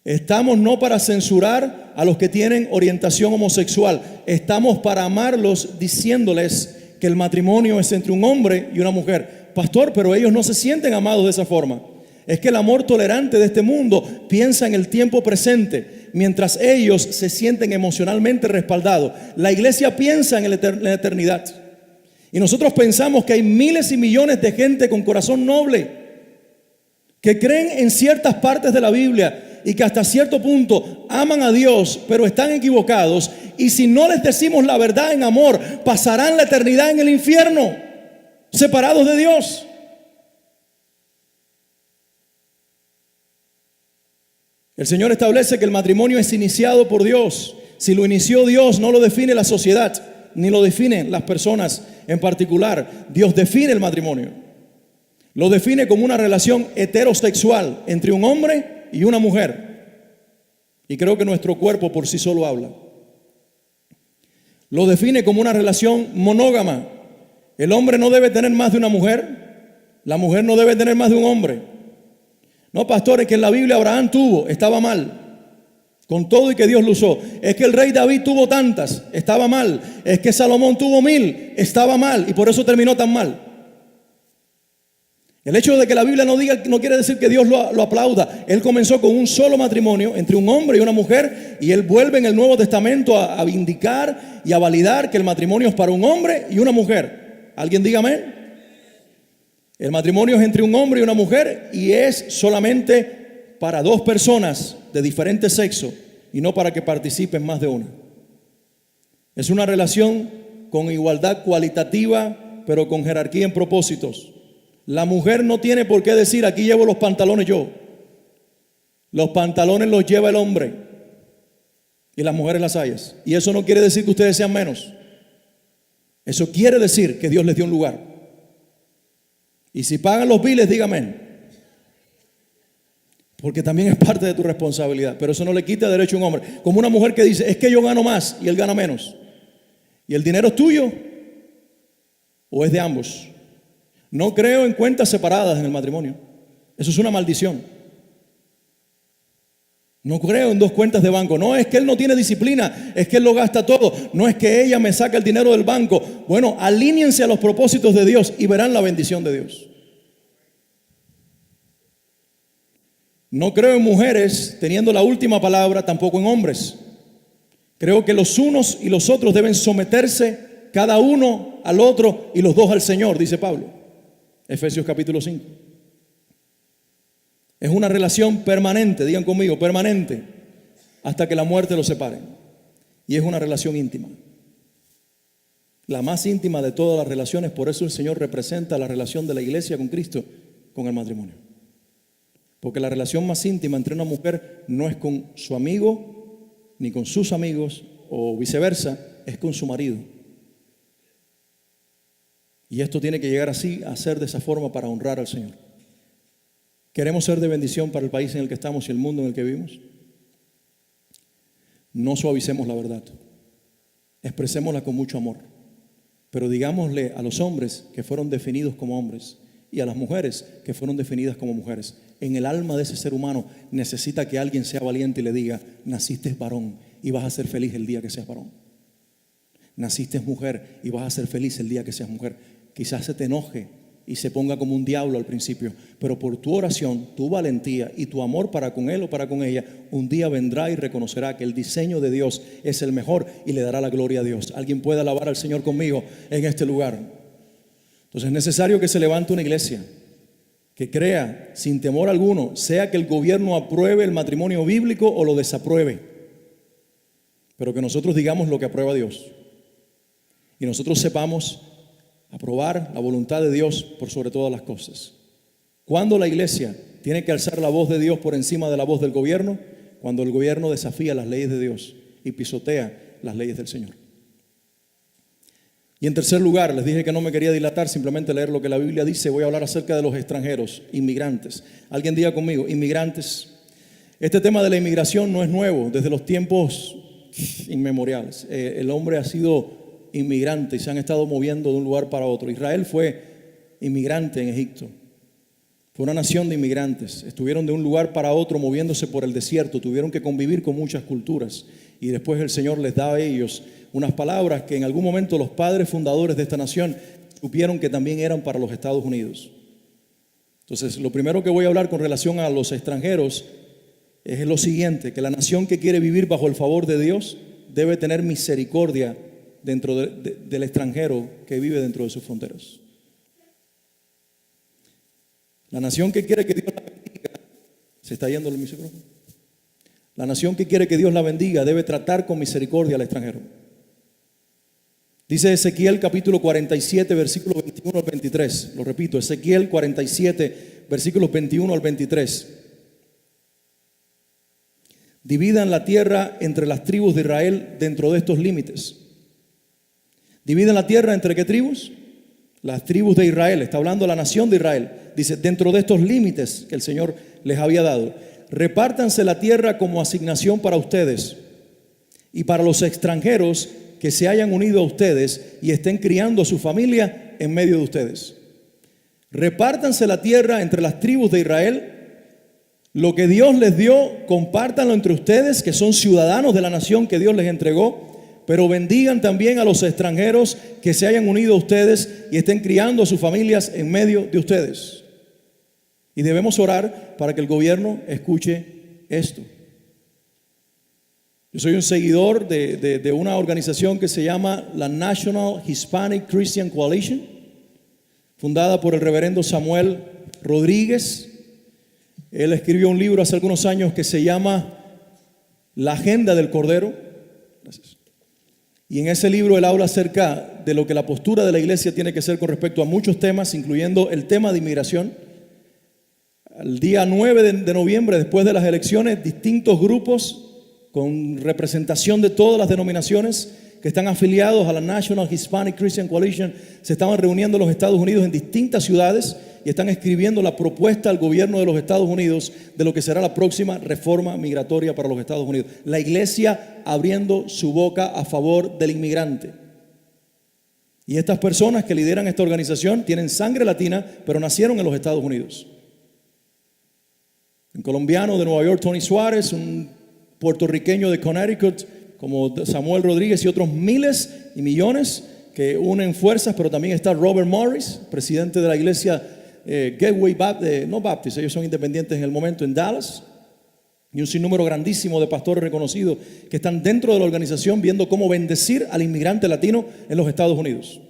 Estamos no para censurar a los que tienen orientación homosexual. Estamos para amarlos diciéndoles que el matrimonio es entre un hombre y una mujer. Pastor, pero ellos no se sienten amados de esa forma. Es que el amor tolerante de este mundo piensa en el tiempo presente, mientras ellos se sienten emocionalmente respaldados. La iglesia piensa en la eternidad. Y nosotros pensamos que hay miles y millones de gente con corazón noble que creen en ciertas partes de la Biblia y que hasta cierto punto aman a Dios, pero están equivocados. Y si no les decimos la verdad en amor, pasarán la eternidad en el infierno, separados de Dios. El Señor establece que el matrimonio es iniciado por Dios. Si lo inició Dios, no lo define la sociedad, ni lo definen las personas en particular. Dios define el matrimonio. Lo define como una relación heterosexual entre un hombre y una mujer. Y creo que nuestro cuerpo por sí solo habla. Lo define como una relación monógama. El hombre no debe tener más de una mujer. La mujer no debe tener más de un hombre. No, pastores, que en la Biblia Abraham tuvo, estaba mal. Con todo y que Dios lo usó. Es que el rey David tuvo tantas, estaba mal. Es que Salomón tuvo 1000, estaba mal. Y por eso terminó tan mal. El hecho de que la Biblia no diga, no quiere decir que Dios lo aplauda. Él comenzó con un solo matrimonio entre un hombre y una mujer. Y él vuelve en el Nuevo Testamento a vindicar y a validar que el matrimonio es para un hombre y una mujer. ¿Alguien dígame? El matrimonio es entre un hombre y una mujer y es solamente para dos personas de diferente sexo y no para que participen más de una. Es una relación con igualdad cualitativa, pero con jerarquía en propósitos. La mujer no tiene por qué decir, aquí llevo los pantalones yo. Los pantalones los lleva el hombre y las mujeres las sayas. Y eso no quiere decir que ustedes sean menos. Eso quiere decir que Dios les dio un lugar. Y si pagan los biles, dígame. Porque también es parte de tu responsabilidad. Pero eso no le quita derecho a un hombre. Como una mujer que dice, es que yo gano más y él gana menos. ¿Y el dinero es tuyo o es de ambos? No creo en cuentas separadas en el matrimonio. Eso es una maldición. No creo en dos cuentas de banco. No es que él no tiene disciplina, es que él lo gasta todo. No es que ella me saca el dinero del banco. Bueno, alíñense a los propósitos de Dios y verán la bendición de Dios. No creo en mujeres teniendo la última palabra, tampoco en hombres. Creo que los unos y los otros deben someterse, cada uno al otro y los dos al Señor, dice Pablo. Efesios capítulo 5. Es una relación permanente, digan conmigo, permanente, hasta que la muerte los separe. Y es una relación íntima. la más íntima de todas las relaciones. Por eso el Señor representa la relación de la iglesia con Cristo con el matrimonio. Porque la relación más íntima entre una mujer no es con su amigo, ni con sus amigos, o viceversa, es con su marido. Y esto tiene que llegar así, a ser de esa forma para honrar al Señor. ¿Queremos ser de bendición para el país en el que estamos y el mundo en el que vivimos? No suavicemos la verdad. Expresémosla con mucho amor. Pero digámosle a los hombres que fueron definidos como hombres y a las mujeres que fueron definidas como mujeres. En el alma de ese ser humano necesita que alguien sea valiente y le diga: naciste varón y vas a ser feliz el día que seas varón. Naciste mujer y vas a ser feliz el día que seas mujer. Quizás se te enoje y se ponga como un diablo al principio, pero por tu oración, tu valentía y tu amor para con él o para con ella, un día vendrá y reconocerá que el diseño de Dios es el mejor y le dará la gloria a Dios. ¿Alguien puede alabar al Señor conmigo en este lugar? Entonces es necesario que se levante una iglesia que crea sin temor alguno, sea que el gobierno apruebe el matrimonio bíblico o lo desapruebe, pero que nosotros digamos lo que aprueba Dios y nosotros sepamos aprobar la voluntad de Dios por sobre todas las cosas. ¿Cuándo la iglesia tiene que alzar la voz de Dios por encima de la voz del gobierno? Cuando el gobierno desafía las leyes de Dios y pisotea las leyes del Señor. Y en tercer lugar, les dije que no me quería dilatar, simplemente leer lo que la Biblia dice. Voy a hablar acerca de los extranjeros, inmigrantes. Alguien diga conmigo: inmigrantes. Este tema de la inmigración no es nuevo, desde los tiempos inmemoriales. El hombre ha sido inmigrante y se han estado moviendo de un lugar para otro. Israel fue inmigrante en Egipto. Fue una nación de inmigrantes. Estuvieron de un lugar para otro moviéndose por el desierto. Tuvieron que convivir con muchas culturas. Y después el Señor les da a ellos unas palabras que en algún momento los padres fundadores de esta nación supieron que también eran para los Estados Unidos. Entonces, lo primero que voy a hablar con relación a los extranjeros es lo siguiente: que la nación que quiere vivir bajo el favor de Dios debe tener misericordia dentro del extranjero que vive dentro de sus fronteras. La nación que quiere que Dios la bendiga, ¿se está yendo el micrófono? La nación que quiere que Dios la bendiga debe tratar con misericordia al extranjero. Dice Ezequiel capítulo 47, versículos 21 al 23. Lo repito, Ezequiel 47, versículos 21 al 23. Dividan la tierra entre las tribus de Israel dentro de estos límites. ¿Dividen la tierra entre qué tribus? Las tribus de Israel. Está hablando la nación de Israel. Dice, dentro de estos límites que el Señor les había dado, repártanse la tierra como asignación para ustedes y para los extranjeros que se hayan unido a ustedes y estén criando a su familia en medio de ustedes. Repártanse la tierra entre las tribus de Israel. Lo que Dios les dio, compártanlo entre ustedes, que son ciudadanos de la nación que Dios les entregó. Pero bendigan también a los extranjeros que se hayan unido a ustedes y estén criando a sus familias en medio de ustedes. Y debemos orar para que el gobierno escuche esto. Yo soy un seguidor de una organización que se llama la National Hispanic Christian Coalition, fundada por el reverendo Samuel Rodríguez. Él escribió un libro hace algunos años que se llama La Agenda del Cordero. Gracias. Y en ese libro él habla acerca de lo que la postura de la iglesia tiene que ser con respecto a muchos temas, incluyendo el tema de inmigración. El día 9 de noviembre, después de las elecciones, distintos grupos con representación de todas las denominaciones que están afiliados a la National Hispanic Christian Coalition se estaban reuniendo en los Estados Unidos en distintas ciudades y están escribiendo la propuesta al gobierno de los Estados Unidos de lo que será la próxima reforma migratoria para los Estados Unidos. La iglesia abriendo su boca a favor del inmigrante. Y estas personas que lideran esta organización tienen sangre latina, pero nacieron en los Estados Unidos. Un colombiano de Nueva York, Tony Suárez, un puertorriqueño de Connecticut como Samuel Rodríguez y otros miles y millones que unen fuerzas, pero también está Robert Morris, presidente de la iglesia Gateway Baptist, no Baptist, ellos son independientes en el momento en Dallas, y un sinnúmero grandísimo de pastores reconocidos que están dentro de la organización viendo cómo bendecir al inmigrante latino en los Estados Unidos.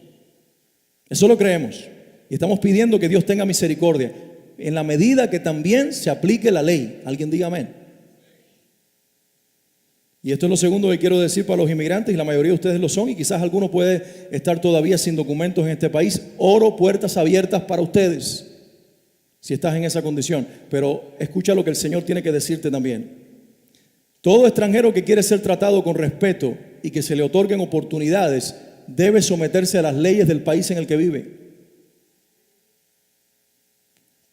Eso lo creemos y estamos pidiendo que Dios tenga misericordia en la medida que también se aplique la ley. Alguien diga amén. Y esto es lo segundo que quiero decir para los inmigrantes, y la mayoría de ustedes lo son, y quizás alguno puede estar todavía sin documentos en este país. Oro puertas abiertas para ustedes, si estás en esa condición. Pero escucha lo que el Señor tiene que decirte también. Todo extranjero que quiere ser tratado con respeto y que se le otorguen oportunidades, debe someterse a las leyes del país en el que vive.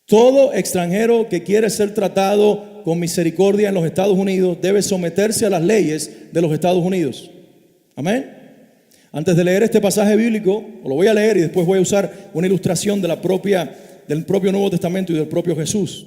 Todo extranjero que quiere ser tratado con misericordia en los Estados Unidos debe someterse a las leyes de los Estados Unidos. Amén. Antes de leer este pasaje bíblico, lo voy a leer y después voy a usar una ilustración del propio Nuevo Testamento y del propio Jesús.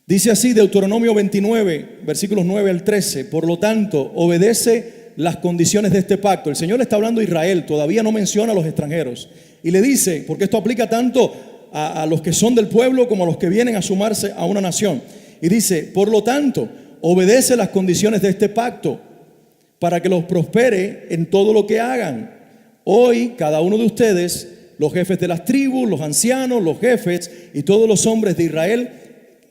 Dice así, Deuteronomio 29, versículos 9 al 13. Por lo tanto, obedece las condiciones de este pacto. El Señor le está hablando a Israel, todavía no menciona a los extranjeros. Y le dice, porque esto aplica tanto a los que son del pueblo como a los que vienen a sumarse a una nación. Y dice, por lo tanto, obedece las condiciones de este pacto para que los prospere en todo lo que hagan. Hoy, cada uno de ustedes, los jefes de las tribus, los ancianos, los jefes y todos los hombres de Israel,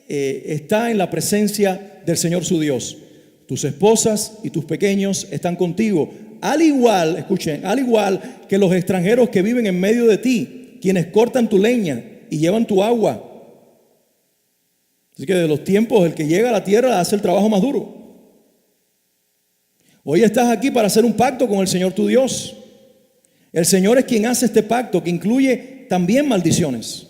está en la presencia del Señor su Dios. Tus esposas y tus pequeños están contigo. Al igual, escuchen, al igual que los extranjeros que viven en medio de ti, quienes cortan tu leña y llevan tu agua. Así que de los tiempos, el que llega a la tierra hace el trabajo más duro. Hoy estás aquí para hacer un pacto con el Señor tu Dios. El Señor es quien hace este pacto, que incluye también maldiciones.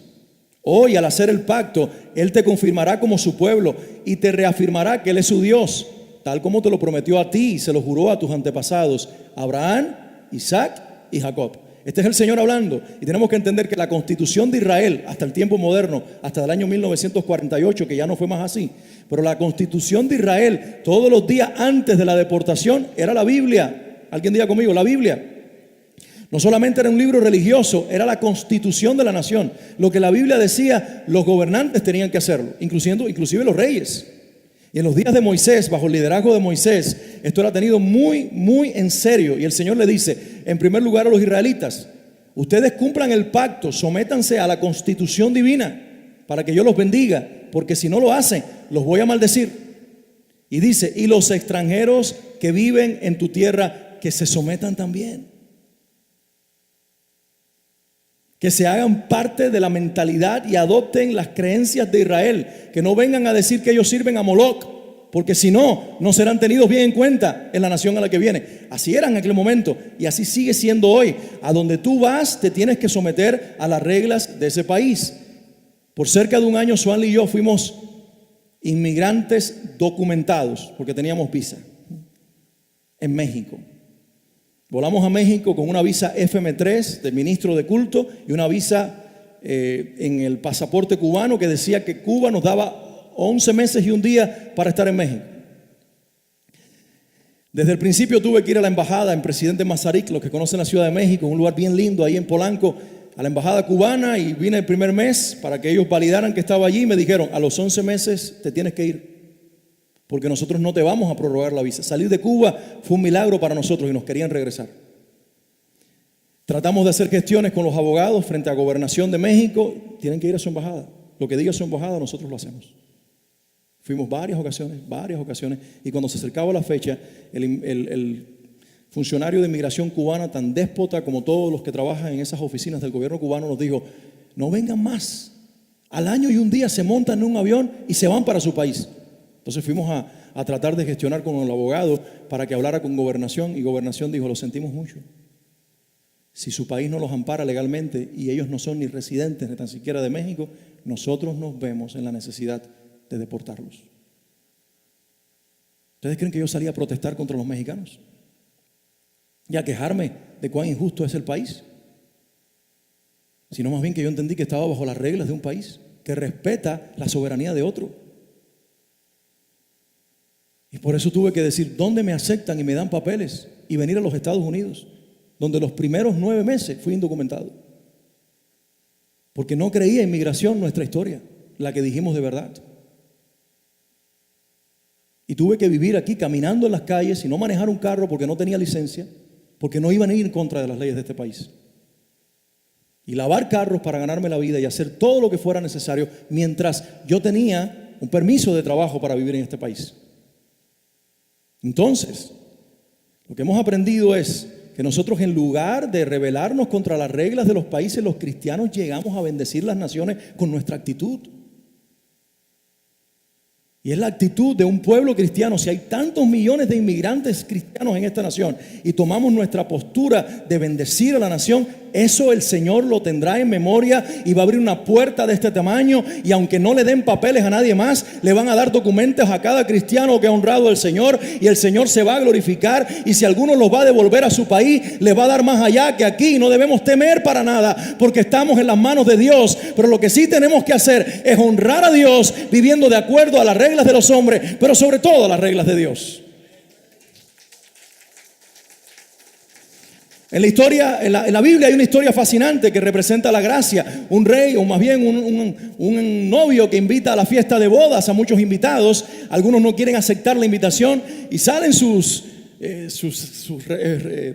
Hoy, al hacer el pacto, Él te confirmará como su pueblo y te reafirmará que Él es su Dios, tal como te lo prometió a ti y se lo juró a tus antepasados, Abraham, Isaac y Jacob. Este es el Señor hablando, y tenemos que entender que la constitución de Israel, hasta el tiempo moderno, hasta el año 1948, que ya no fue más así, pero la constitución de Israel, todos los días antes de la deportación, era la Biblia. Alguien diga conmigo, la Biblia. No solamente era un libro religioso, era la constitución de la nación. Lo que la Biblia decía, los gobernantes tenían que hacerlo, inclusive los reyes. Y en los días de Moisés, bajo el liderazgo de Moisés, esto era tenido muy, muy en serio. Y el Señor le dice, en primer lugar a los israelitas, ustedes cumplan el pacto, sométanse a la constitución divina para que yo los bendiga, porque si no lo hacen, los voy a maldecir. Y dice, y los extranjeros que viven en tu tierra, que se sometan también. Que se hagan parte de la mentalidad y adopten las creencias de Israel. Que no vengan a decir que ellos sirven a Moloc, porque si no, no serán tenidos bien en cuenta en la nación a la que viene. Así era en aquel momento y así sigue siendo hoy. A donde tú vas, te tienes que someter a las reglas de ese país. Por cerca de un año, Swanley y yo fuimos inmigrantes documentados, porque teníamos visa en México. Volamos a México con una visa FM3 de ministro de culto y una visa en el pasaporte cubano que decía que Cuba nos daba 11 meses y un día para estar en México. Desde el principio tuve que ir a la embajada en Presidente Mazarik, los que conocen la Ciudad de México, un lugar bien lindo ahí en Polanco, a la embajada cubana, y vine el primer mes para que ellos validaran que estaba allí y me dijeron, a los 11 meses te tienes que ir, porque nosotros no te vamos a prorrogar la visa. Salir de Cuba fue un milagro para nosotros y nos querían regresar. Tratamos de hacer gestiones con los abogados frente a Gobernación de México. Tienen que ir a su embajada. Lo que diga su embajada, nosotros lo hacemos. Fuimos varias ocasiones. Y cuando se acercaba la fecha, el funcionario de inmigración cubana, tan déspota como todos los que trabajan en esas oficinas del gobierno cubano, nos dijo, no vengan más. Al año y un día se montan en un avión y se van para su país. Entonces fuimos a tratar de gestionar con el abogado para que hablara con Gobernación, y Gobernación dijo, lo sentimos mucho. Si su país no los ampara legalmente y ellos no son ni residentes ni tan siquiera de México, nosotros nos vemos en la necesidad de deportarlos. ¿Ustedes creen que yo salí a protestar contra los mexicanos y a quejarme de cuán injusto es el país? Sino más bien que yo entendí que estaba bajo las reglas de un país que respeta la soberanía de otro. Y por eso tuve que decir, ¿dónde me aceptan y me dan papeles? Y venir a los Estados Unidos, donde los primeros 9 meses fui indocumentado. Porque no creía en migración nuestra historia, la que dijimos de verdad. Y tuve que vivir aquí caminando en las calles y no manejar un carro porque no tenía licencia, porque no iban a ir en contra de las leyes de este país. Y lavar carros para ganarme la vida y hacer todo lo que fuera necesario mientras yo tenía un permiso de trabajo para vivir en este país. Entonces, lo que hemos aprendido es que nosotros, en lugar de rebelarnos contra las reglas de los países, los cristianos llegamos a bendecir las naciones con nuestra actitud. Y es la actitud de un pueblo cristiano. Si hay tantos millones de inmigrantes cristianos en esta nación y tomamos nuestra postura de bendecir a la nación, eso el Señor lo tendrá en memoria y va a abrir una puerta de este tamaño, y aunque no le den papeles a nadie más, le van a dar documentos a cada cristiano que ha honrado al Señor, y el Señor se va a glorificar. Y si alguno los va a devolver a su país, le va a dar más allá que aquí. No debemos temer para nada, porque estamos en las manos de Dios. Pero lo que sí tenemos que hacer es honrar a Dios viviendo de acuerdo a las reglas de los hombres, pero sobre todo a las reglas de Dios. En la historia, en la Biblia hay una historia fascinante que representa la gracia. Un rey, o más bien un novio que invita a la fiesta de bodas a muchos invitados. Algunos no quieren aceptar la invitación y salen sus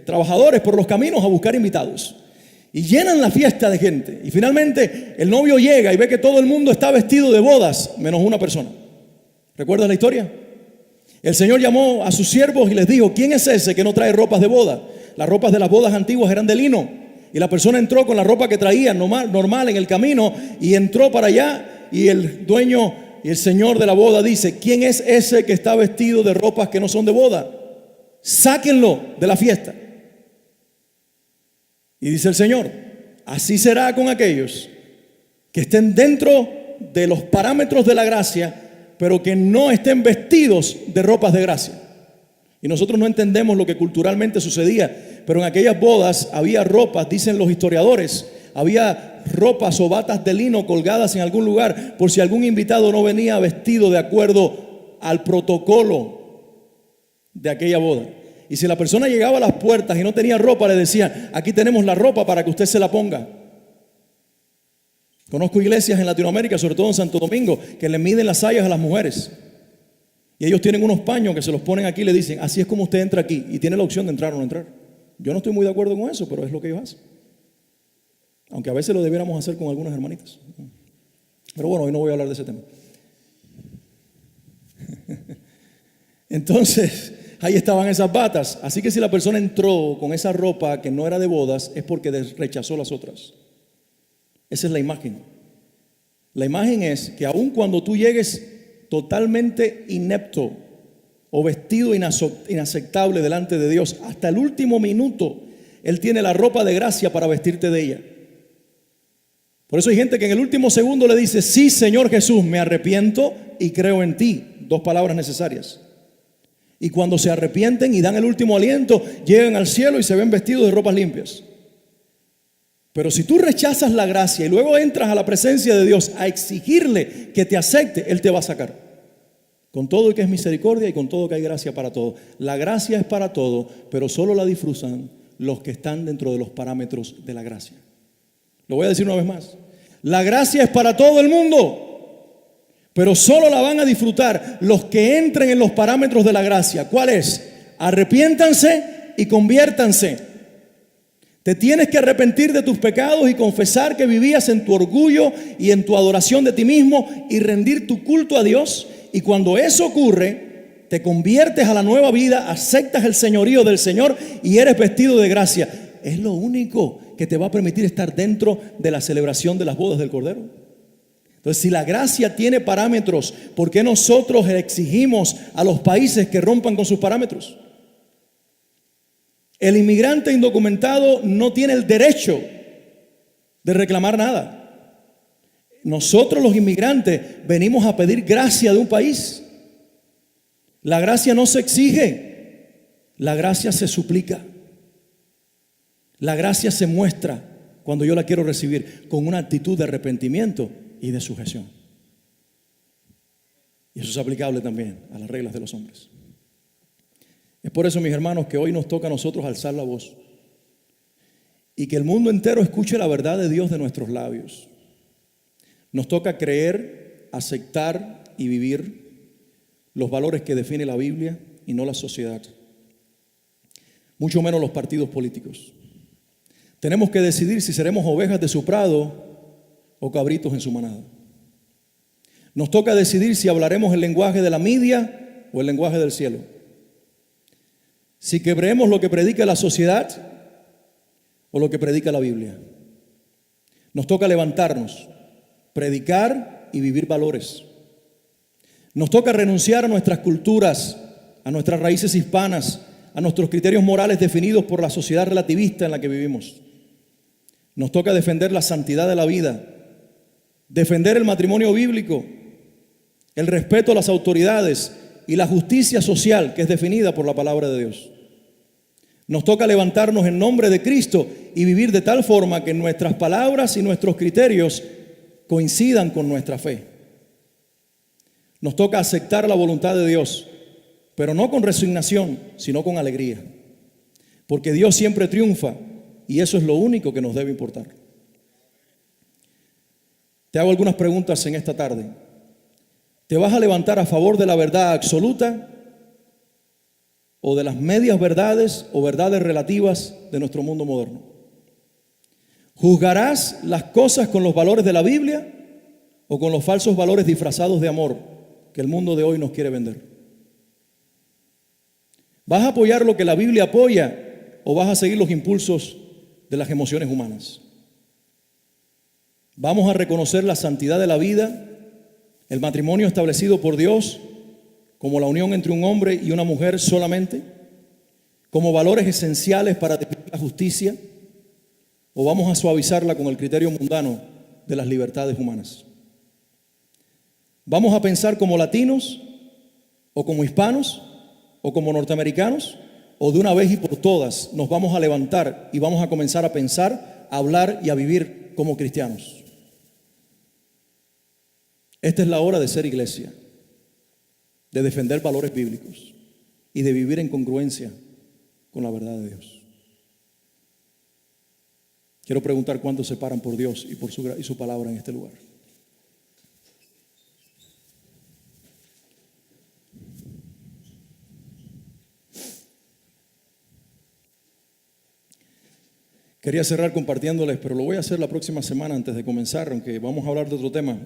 trabajadores por los caminos a buscar invitados. Y llenan la fiesta de gente. Y finalmente el novio llega y ve que todo el mundo está vestido de bodas, menos una persona. ¿Recuerdas la historia? El Señor llamó a sus siervos y les dijo: ¿quién es ese que no trae ropas de boda? Las ropas de las bodas antiguas eran de lino. Y la persona entró con la ropa que traía normal en el camino, y entró para allá, y el dueño y el señor de la boda dice: ¿quién es ese que está vestido de ropas que no son de boda? Sáquenlo de la fiesta. Y dice el Señor: así será con aquellos que estén dentro de los parámetros de la gracia, pero que no estén vestidos de ropas de gracia. Y nosotros no entendemos lo que culturalmente sucedía, pero en aquellas bodas había ropas, dicen los historiadores, había ropas o batas de lino colgadas en algún lugar, por si algún invitado no venía vestido de acuerdo al protocolo de aquella boda. Y si la persona llegaba a las puertas y no tenía ropa, le decían: aquí tenemos la ropa para que usted se la ponga. Conozco iglesias en Latinoamérica, sobre todo en Santo Domingo, que le miden las sayas a las mujeres. Y ellos tienen unos paños que se los ponen aquí y le dicen: así es como usted entra aquí. Y tiene la opción de entrar o no entrar. Yo no estoy muy de acuerdo con eso, pero es lo que ellos hacen. Aunque a veces lo debiéramos hacer con algunas hermanitas. Pero bueno, hoy no voy a hablar de ese tema. Entonces, ahí estaban esas batas. Así que si la persona entró con esa ropa que no era de bodas, es porque rechazó las otras. Esa es la imagen. La imagen es que aun cuando tú llegues totalmente inepto o vestido inaceptable delante de Dios, hasta el último minuto Él tiene la ropa de gracia para vestirte de ella. Por eso hay gente que en el último segundo le dice: sí, Señor Jesús, me arrepiento y creo en ti. Dos palabras necesarias. Y cuando se arrepienten y dan el último aliento, llegan al cielo y se ven vestidos de ropas limpias. Pero si tú rechazas la gracia y luego entras a la presencia de Dios a exigirle que te acepte, Él te va a sacar. Con todo y que es misericordia, y con todo que hay gracia para todo. La gracia es para todo, pero solo la disfrutan los que están dentro de los parámetros de la gracia. Lo voy a decir una vez más. La gracia es para todo el mundo, pero solo la van a disfrutar los que entren en los parámetros de la gracia. ¿Cuál es? Arrepiéntanse y conviértanse. Te tienes que arrepentir de tus pecados y confesar que vivías en tu orgullo y en tu adoración de ti mismo, y rendir tu culto a Dios. Y cuando eso ocurre, te conviertes a la nueva vida, aceptas el señorío del Señor y eres vestido de gracia. Es lo único que te va a permitir estar dentro de la celebración de las bodas del Cordero. Entonces, si la gracia tiene parámetros, ¿por qué nosotros exigimos a los países que rompan con sus parámetros? El inmigrante indocumentado no tiene el derecho de reclamar nada. Nosotros los inmigrantes venimos a pedir gracia de un país. La gracia no se exige, la gracia se suplica. La gracia se muestra cuando yo la quiero recibir con una actitud de arrepentimiento y de sujeción. Y eso es aplicable también a las reglas de los hombres. Es por eso, mis hermanos, que hoy nos toca a nosotros alzar la voz y que el mundo entero escuche la verdad de Dios de nuestros labios. Nos toca creer, aceptar y vivir los valores que define la Biblia y no la sociedad, mucho menos los partidos políticos. Tenemos que decidir si seremos ovejas de su prado o cabritos en su manada. Nos toca decidir si hablaremos el lenguaje de la media o el lenguaje del cielo. Si creemos lo que predica la sociedad o lo que predica la Biblia. Nos toca levantarnos, predicar y vivir valores. Nos toca renunciar a nuestras culturas, a nuestras raíces hispanas, a nuestros criterios morales definidos por la sociedad relativista en la que vivimos. Nos toca defender la santidad de la vida, defender el matrimonio bíblico, el respeto a las autoridades y la justicia social que es definida por la palabra de Dios. Nos toca levantarnos en nombre de Cristo y vivir de tal forma que nuestras palabras y nuestros criterios coincidan con nuestra fe. Nos toca aceptar la voluntad de Dios, pero no con resignación, sino con alegría. Porque Dios siempre triunfa y eso es lo único que nos debe importar. Te hago algunas preguntas en esta tarde. ¿Te vas a levantar a favor de la verdad absoluta o de las medias verdades o verdades relativas de nuestro mundo moderno? ¿Juzgarás las cosas con los valores de la Biblia o con los falsos valores disfrazados de amor que el mundo de hoy nos quiere vender? ¿Vas a apoyar lo que la Biblia apoya o vas a seguir los impulsos de las emociones humanas? ¿Vamos a reconocer la santidad de la vida, el matrimonio establecido por Dios como la unión entre un hombre y una mujer solamente, como valores esenciales para definir la justicia, o vamos a suavizarla con el criterio mundano de las libertades humanas? ¿Vamos a pensar como latinos o como hispanos o como norteamericanos, o de una vez y por todas nos vamos a levantar y vamos a comenzar a pensar, a hablar y a vivir como cristianos? Esta es la hora de ser iglesia, de defender valores bíblicos y de vivir en congruencia con la verdad de Dios. Quiero preguntar cuántos se paran por Dios y por su palabra en este lugar. Quería cerrar compartiéndoles, pero lo voy a hacer la próxima semana antes de comenzar, aunque vamos a hablar de otro tema.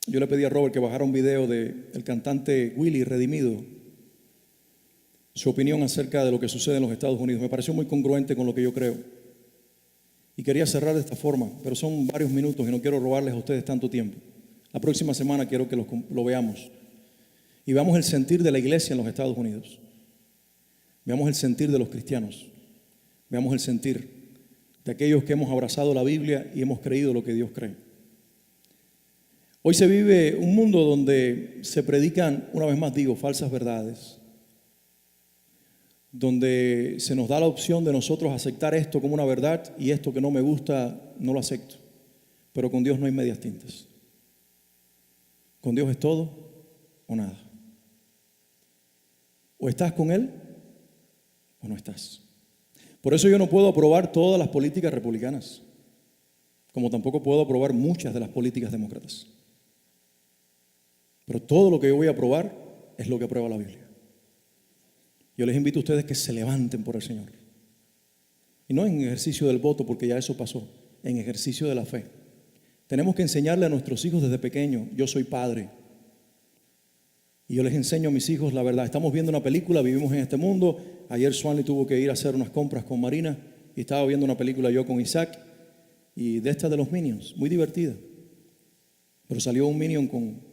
Yo le pedí a Robert que bajara un video del cantante Willy Redimido, su opinión acerca de lo que sucede en los Estados Unidos. Me pareció muy congruente con lo que yo creo. Y quería cerrar de esta forma, pero son varios minutos y no quiero robarles a ustedes tanto tiempo. La próxima semana quiero que lo veamos y veamos el sentir de la iglesia en los Estados Unidos. Veamos el sentir de los cristianos. Veamos el sentir de aquellos que hemos abrazado la Biblia y hemos creído lo que Dios cree. Hoy se vive un mundo donde se predican, una vez más digo, falsas verdades, donde se nos da la opción de nosotros aceptar esto como una verdad y esto que no me gusta no lo acepto. Pero con Dios no hay medias tintas. Con Dios es todo o nada. O estás con Él o no estás. Por eso yo no puedo aprobar todas las políticas republicanas, como tampoco puedo aprobar muchas de las políticas demócratas. Pero todo lo que yo voy a aprobar es lo que aprueba la Biblia. Yo les invito a ustedes que se levanten por el Señor. Y no en ejercicio del voto, porque ya eso pasó, en ejercicio de la fe. Tenemos que enseñarle a nuestros hijos desde pequeños. Yo soy padre. Y yo les enseño a mis hijos la verdad. Estamos viendo una película, vivimos en este mundo. Ayer Swanley tuvo que ir a hacer unas compras con Marina y estaba viendo una película yo con Isaac. Y de estas de los Minions, muy divertida. Pero salió un Minion con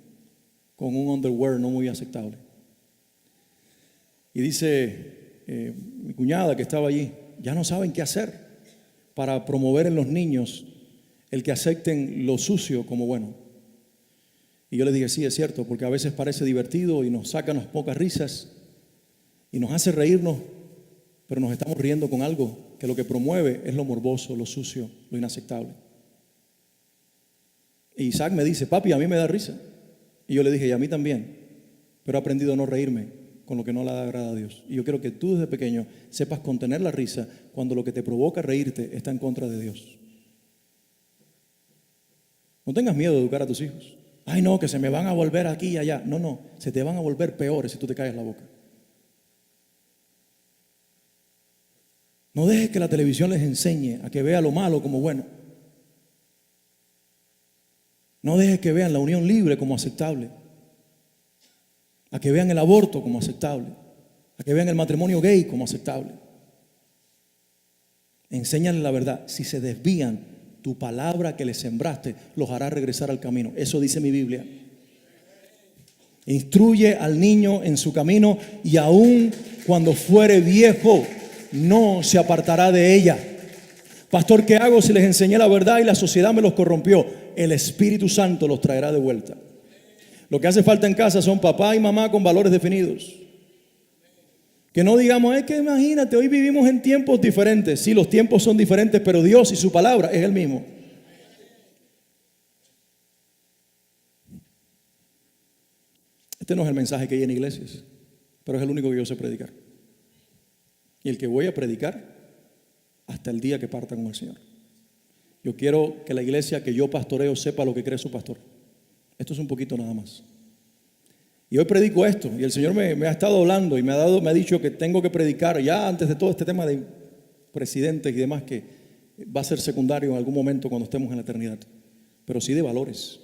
un underwear no muy aceptable. Y dice mi cuñada que estaba allí, ya no saben qué hacer para promover en los niños el que acepten lo sucio como bueno. Y yo les dije, sí, es cierto, porque a veces parece divertido y nos saca unas pocas risas y nos hace reírnos, pero nos estamos riendo con algo que lo que promueve es lo morboso, lo sucio, lo inaceptable. Y Isaac me dice, papi, a mí me da risa. Y yo le dije, y a mí también, pero he aprendido a no reírme con lo que no le agrada a Dios. Y yo quiero que tú desde pequeño sepas contener la risa cuando lo que te provoca reírte está en contra de Dios. No tengas miedo de educar a tus hijos. Ay, no, que se me van a volver aquí y allá. No, se te van a volver peores si tú te callas la boca. No dejes que la televisión les enseñe a que vea lo malo como bueno. No dejes que vean la unión libre como aceptable, a que vean el aborto como aceptable. a que vean el matrimonio gay como aceptable. Enséñales la verdad. Si se desvían, tu palabra que les sembraste los hará regresar al camino. Eso dice mi Biblia. Instruye al niño en su camino y aun cuando fuere viejo no se apartará de ella. Pastor, ¿qué hago si les enseñé la verdad y la sociedad me los corrompió? El Espíritu Santo los traerá de vuelta. Lo que hace falta en casa son papá y mamá con valores definidos. Que no digamos, es que imagínate, hoy vivimos en tiempos diferentes. Sí, los tiempos son diferentes, pero Dios y su palabra es el mismo. Este no es el mensaje que hay en iglesias, pero es el único que yo sé predicar. Y el que voy a predicar hasta el día que parta con el Señor. Yo quiero que la iglesia que yo pastoreo sepa lo que cree su pastor. Esto es un poquito nada más. Y hoy predico esto, y el Señor me ha estado hablando y me ha dicho que tengo que predicar ya antes de todo este tema de presidentes y demás, que va a ser secundario en algún momento cuando estemos en la eternidad, pero sí de valores.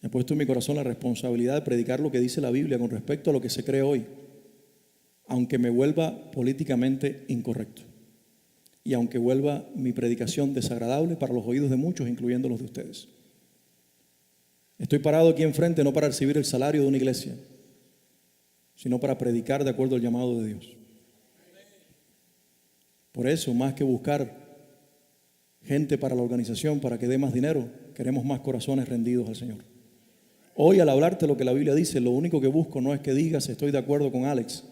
Me he puesto en mi corazón la responsabilidad de predicar lo que dice la Biblia con respecto a lo que se cree hoy, aunque me vuelva políticamente incorrecto y aunque vuelva mi predicación desagradable para los oídos de muchos, incluyendo los de ustedes. Estoy parado aquí enfrente no para recibir el salario de una iglesia, sino para predicar de acuerdo al llamado de Dios. Por eso, más que buscar gente para la organización para que dé más dinero, queremos más corazones rendidos al Señor. Hoy, al hablarte lo que la Biblia dice, lo único que busco no es que digas estoy de acuerdo con Alex,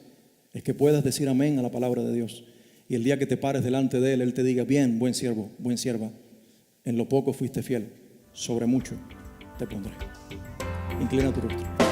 es que puedas decir amén a la palabra de Dios. Y el día que te pares delante de Él te diga, bien, buen siervo, buen sierva, en lo poco fuiste fiel, sobre mucho te pondré. Inclina tu rostro.